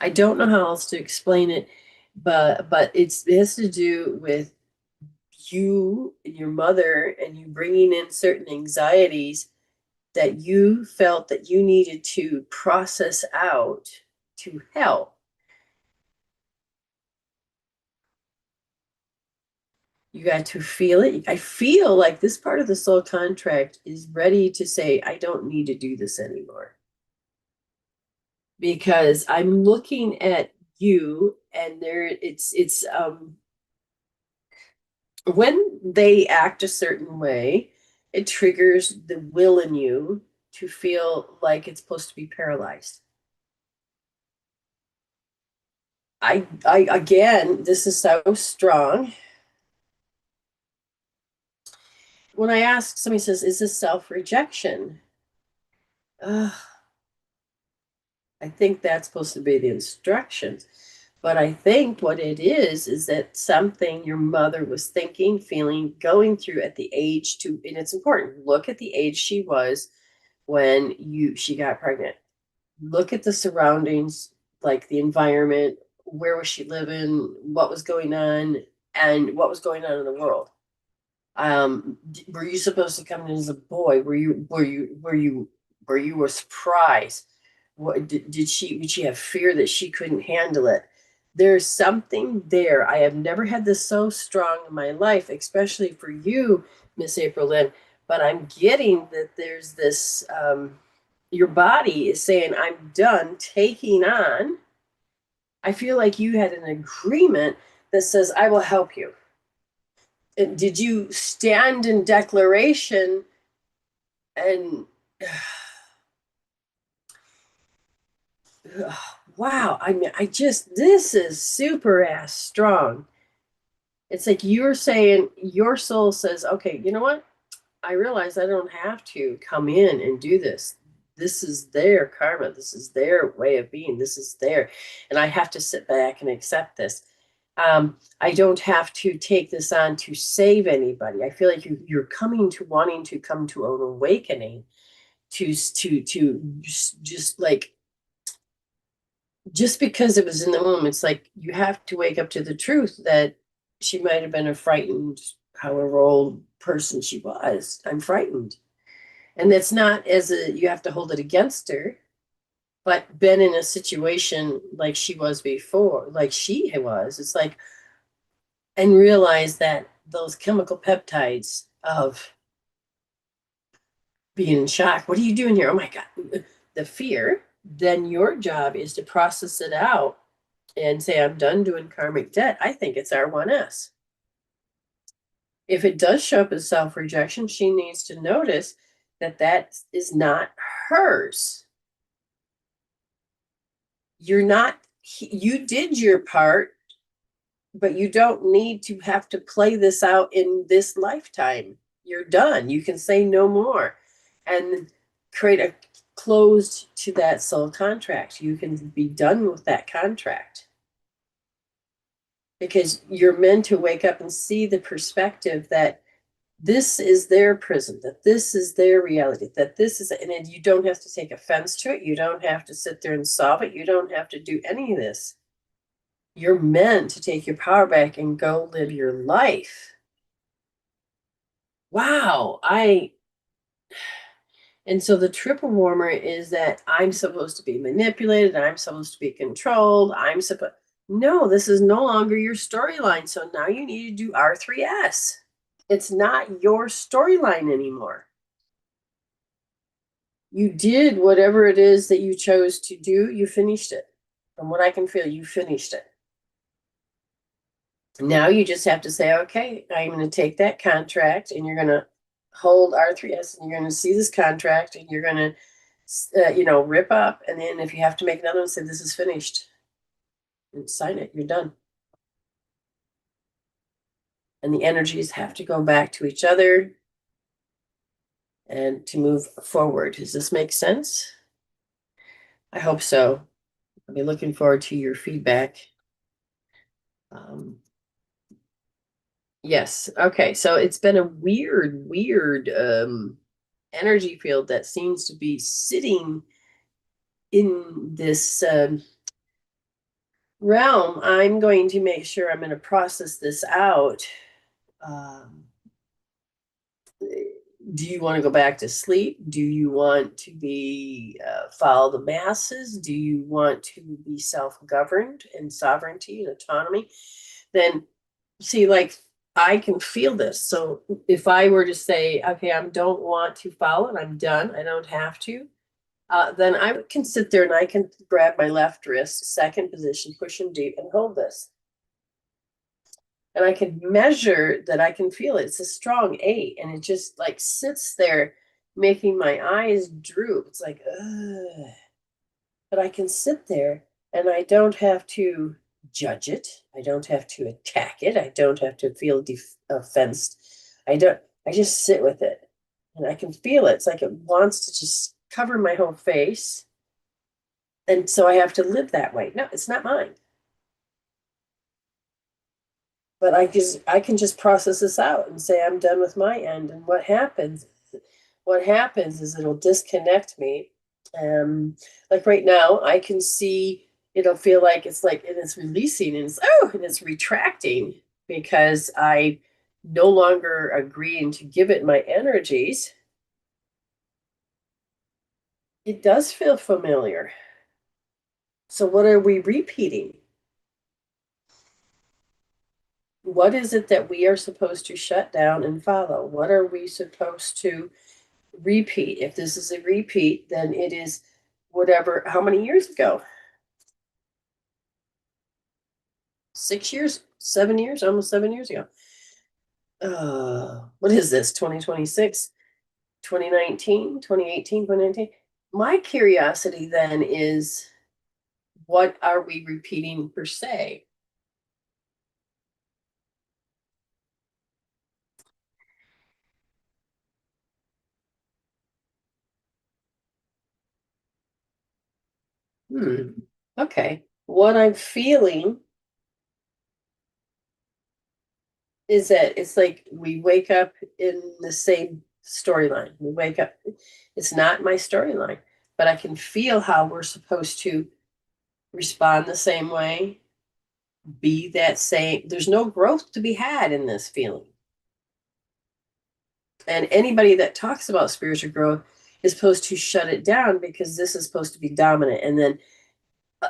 I don't know how else to explain it, but it has to do with you and your mother and you bringing in certain anxieties that you felt that you needed to process out to help. You got to feel it. I feel like this part of the soul contract is ready to say, I don't need to do this anymore. Because I'm looking at you and it's when they act a certain way, it triggers the will in you to feel like it's supposed to be paralyzed. I again, this is so strong. When I ask, somebody says, "Is this self-rejection?" I think that's supposed to be the instructions. But I think what it is that something your mother was thinking, feeling, going through at the age to, and it's important. Look at the age she was when she got pregnant. Look at the surroundings, like the environment, where was she living, what was going on, and what was going on in the world. Were you supposed to come in as a boy? Were you a surprise? What did she would she have fear that she couldn't handle it? There's something there. I have never had this so strong in my life, especially for you, Miss April Lynn, but I'm getting that there's this, your body is saying, I'm done taking on. I feel like you had an agreement that says, I will help you. And did you stand in declaration and wow, I mean, this is super ass strong. It's like you're saying, your soul says, okay, you know what? I realize I don't have to come in and do this. This is their karma. This is their way of being. This is their, and I have to sit back and accept this. I don't have to take this on to save anybody. I feel like you're coming to wanting to come to an awakening, to just like, just because it was in the womb, it's like you have to wake up to the truth that she might have been a frightened, however old person she was. I'm frightened. And that's not as a, you have to hold it against her, but been in a situation like she was before, like she was. It's like, and realize that those chemical peptides of being in shock, what are you doing here? Oh my God, the fear, then your job is to process it out and say, I'm done doing karmic debt. I think it's R1S. If it does show up as self rejection, she needs to notice that that is not hers. You're not, you did your part, but you don't need to have to play this out in this lifetime. You're done. You can say no more and create a closed to that soul contract. You can be done with that contract because you're meant to wake up and see the perspective that this is their prison, that this is their reality, that this is, and you don't have to take offense to it. You don't have to sit there and solve it. You don't have to do any of this. You're meant to take your power back and go live your life. Wow. And so the triple warmer is that I'm supposed to be manipulated. I'm supposed to be controlled. No, this is no longer your storyline. So now you need to do R3S. It's not your storyline anymore. You did whatever it is that you chose to do. You finished it. From what I can feel, you finished it. Now you just have to say, okay, I'm going to take that contract and you're going to hold R3S and you're going to see this contract and you're going to, rip up. And then if you have to make another one, say, this is finished and sign it. You're done. And the energies have to go back to each other and to move forward. Does this make sense? I hope so. I'll be looking forward to your feedback. Yes. Okay. So it's been a weird energy field that seems to be sitting in this realm. I'm going to make sure I'm going to process this out. Um, do you want to go back to sleep? Do you want to be follow the masses? Do you want to be self-governed and sovereignty and autonomy? Then see, like, I can feel this. So if I were to say, okay, I don't want to follow it, I'm done, I don't have to, then I can sit there and I can grab my left wrist, second position, push him deep and hold this. And I can measure that I can feel it. It's a strong 8. And it just like sits there, making my eyes droop. It's like, ugh. But I can sit there and I don't have to judge it. I don't have to attack it. I don't have to feel offensed. I just sit with it and I can feel it. It's like it wants to just cover my whole face. And so I have to live that way. No, it's not mine. But I can just process this out and say I'm done with my end. And what happens is it'll disconnect me. Like right now, I can see it'll feel like it's like, and it's releasing and it's retracting because I no longer agreeing to give it my energies. It does feel familiar. So what are we repeating? What is it that we are supposed to shut down and follow? What are we supposed to repeat? If this is a repeat, then it is whatever. How many years ago? 6 years, 7 years, almost 7 years ago. What is this? 2026, 2019, 2018, 2019. My curiosity then is, what are we repeating per se? Okay. What I'm feeling is that it's like we wake up in the same storyline. We wake up, it's not my storyline, but I can feel how we're supposed to respond the same way, be that same. There's no growth to be had in this feeling. And anybody that talks about spiritual growth is supposed to shut it down because this is supposed to be dominant. And then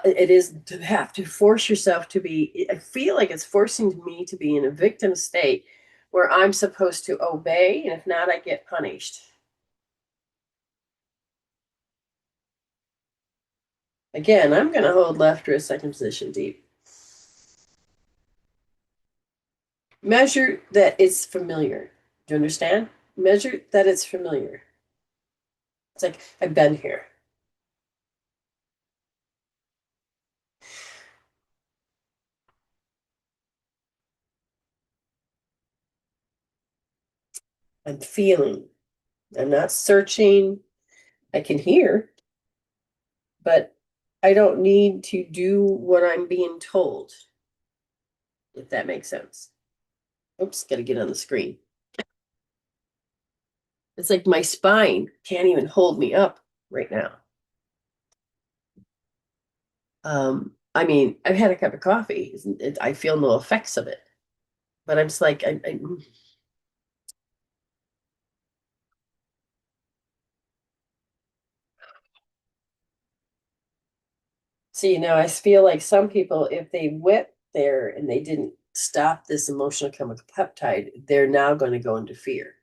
it is to have to force yourself to be, I feel like it's forcing me to be in a victim state where I'm supposed to obey, and if not, I get punished. Again, I'm going to hold left wrist second position deep. Measure that it's familiar. Do you understand? Measure that it's familiar. It's like, I've been here. I'm feeling. I'm not searching. I can hear, but I don't need to do what I'm being told, if that makes sense. Oops, got to get on the screen. It's like my spine can't even hold me up right now. I mean, I've had a cup of coffee. I feel no effects of it, but I'm just like, see, I feel like some people, if they whip there and they didn't stop this emotional chemical peptide, they're now going to go into fear.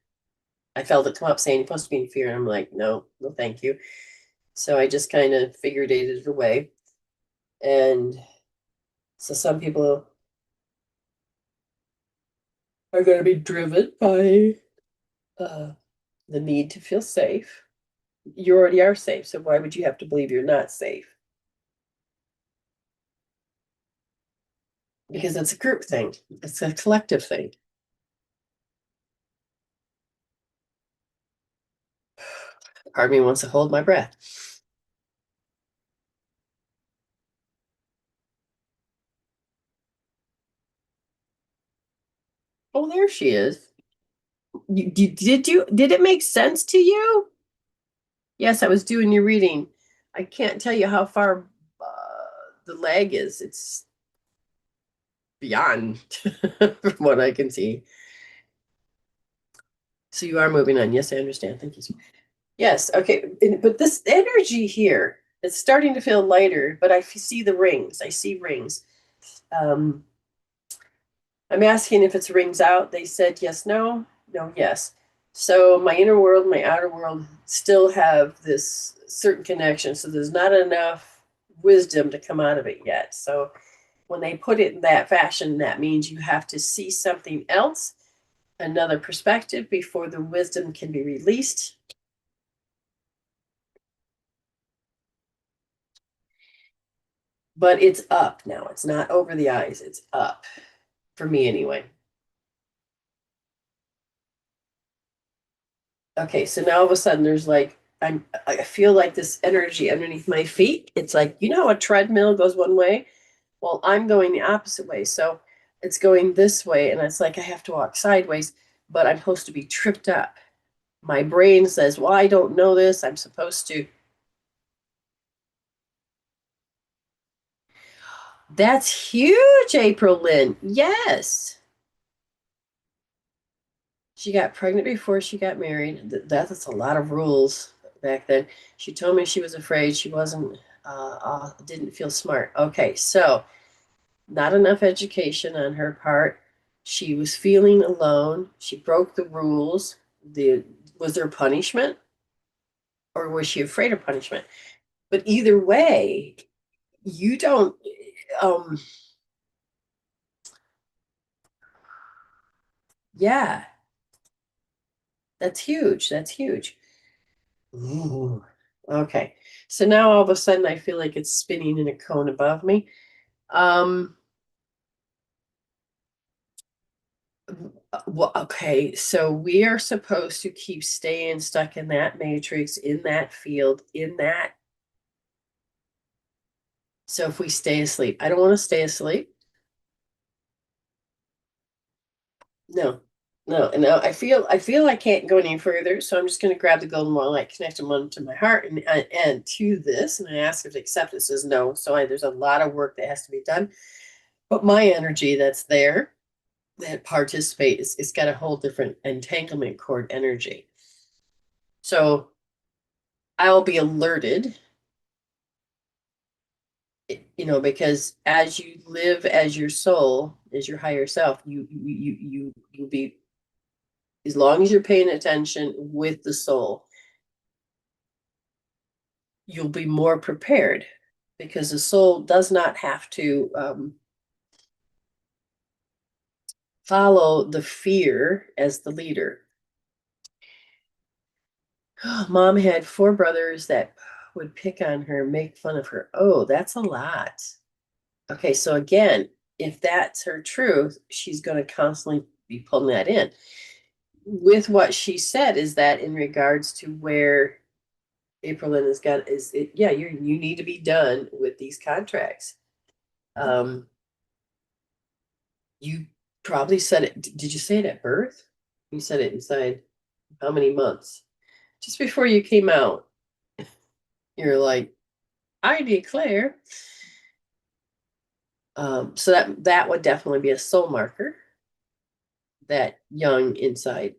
I felt it come up saying you're supposed to be in fear, and I'm like, no, no, thank you. So I just kind of figured it away. And so some people are going to be driven by the need to feel safe. You already are safe, so why would you have to believe you're not safe? Because it's a group thing, it's a collective thing. Part of me wants to hold my breath. Oh, there she is. Did it make sense to you? Yes, I was doing your reading. I can't tell you how far the leg is. It's beyond from what I can see. So you are moving on. Yes, I understand. Thank you. Yes. Okay. But this energy here, it's starting to feel lighter, but I see the rings. I see rings. Um, I'm asking if it's rings out. They said yes, no, no, yes. So my inner world, my outer world still have this certain connection. So there's not enough wisdom to come out of it yet. So when they put it in that fashion, that means you have to see something else, another perspective before the wisdom can be released. But it's up now. It's not over the eyes. It's up for me anyway. Okay, so now all of a sudden there's like I feel like this energy underneath my feet. It's like, how a treadmill goes one way? Well, I'm going the opposite way. So it's going this way, and it's like I have to walk sideways, but I'm supposed to be tripped up. My brain says, well, I don't know this. I'm supposed to. That's huge, April Lynn. Yes. She got pregnant before she got married. That's a lot of rules back then. She told me she was afraid she wasn't, didn't feel smart. Okay, so not enough education on her part. She was feeling alone. She broke the rules. Was there punishment, or was she afraid of punishment? But either way, you don't. Um, yeah, that's huge. That's huge. Ooh. Okay. So now all of a sudden I feel like it's spinning in a cone above me. Um, well, okay, so we are supposed to keep staying stuck in that matrix, in that field, in that. So if we stay asleep, I don't want to stay asleep. No, no, and now I feel I can't go any further, so I'm just going to grab the golden one light, connect them one to my heart and to this, and I ask if it accepts. It says no, so there's a lot of work that has to be done. But my energy that's there, that participate, it's got a whole different entanglement cord energy. So I'll be alerted, because as you live as your soul, as your higher self, you'll be, as long as you're paying attention with the soul, you'll be more prepared, because the soul does not have to follow the fear as the leader. Mom had 4 brothers that would pick on her, make fun of her. Oh, that's a lot. Okay, so again, if that's her truth, she's going to constantly be pulling that in. With what she said, is that in regards to where April Lynn has got, is it, yeah, you need to be done with these contracts. You probably said it. Did you say it at birth? You said it inside how many months? Just before you came out, you're like, I declare. So that would definitely be a soul marker, that young inside.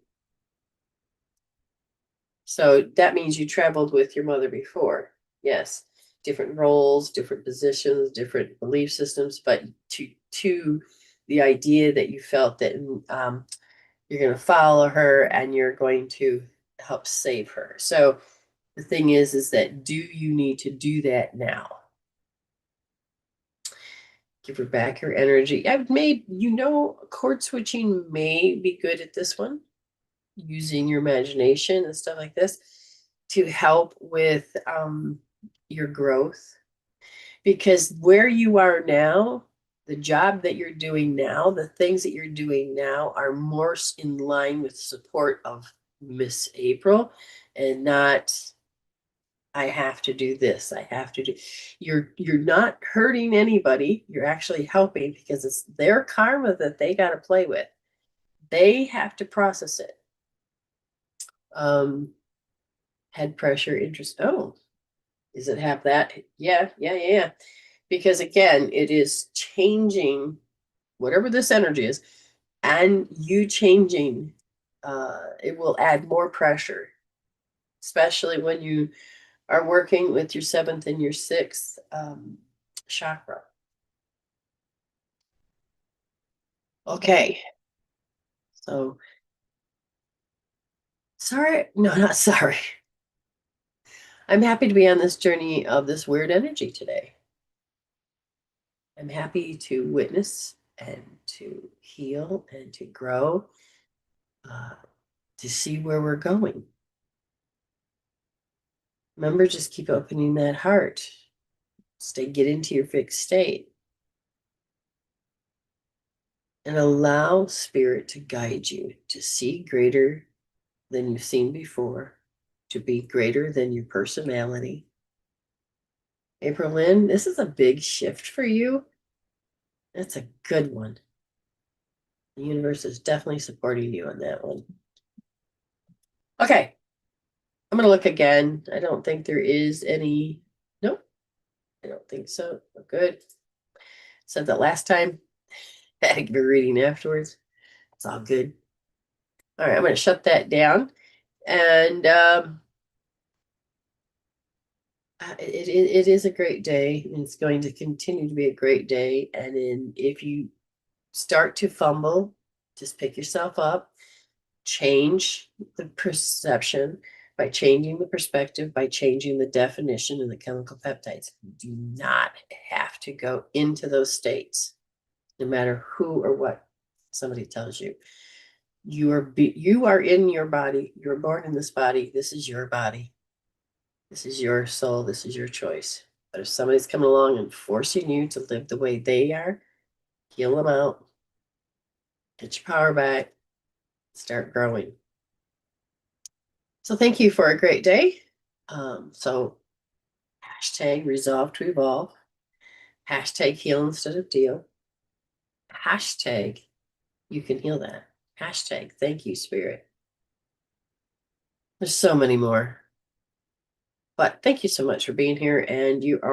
So that means you traveled with your mother before. Yes. Different roles, different positions, different belief systems, but to the idea that you felt that you're going to follow her and you're going to help save her. So the thing is that, do you need to do that now? Give her back her energy. I've made, cord switching may be good at this one, using your imagination and stuff like this to help with your growth. Because where you are now, the job that you're doing now, the things that you're doing now are more in line with support of Miss April, and not, I have to do this. I have to do. You're not hurting anybody. You're actually helping, because it's their karma that they got to play with. They have to process it. Um, Head pressure, interest. Oh, does it have that? Yeah. Because again, it is changing whatever this energy is, and you changing. It will add more pressure, especially when you are working with your 7th and your 6th chakra. Okay, so sorry, no, not sorry. I'm happy to be on this journey of this weird energy today. I'm happy to witness and to heal and to grow, uh, to see where we're going. Remember, just keep opening that heart. Get into your fixed state. And allow spirit to guide you to see greater than you've seen before, to be greater than your personality. April Lynn, this is a big shift for you. That's a good one. The universe is definitely supporting you on that one. Okay, I'm going to look again. I don't think there is any. Nope, I don't think so. Good. Said that last time. I had to give a reading afterwards. It's all good. All right, I'm going to shut that down. And it is a great day. And it's going to continue to be a great day. And if you start to fumble, Just pick yourself up, change the perception by changing the perspective, by changing the definition and the chemical peptides. You do not have to go into those states, no matter who or what somebody tells you. You are in your body. You're born in this body. This is your body. This is your soul. This is your choice. But if somebody's coming along and forcing you to live the way they are, heal them out, get your power back, start growing. So thank you for a great day. So hashtag resolve to evolve, hashtag heal instead of deal, hashtag you can heal that, hashtag thank you, spirit. There's so many more. But thank you so much for being here, and you are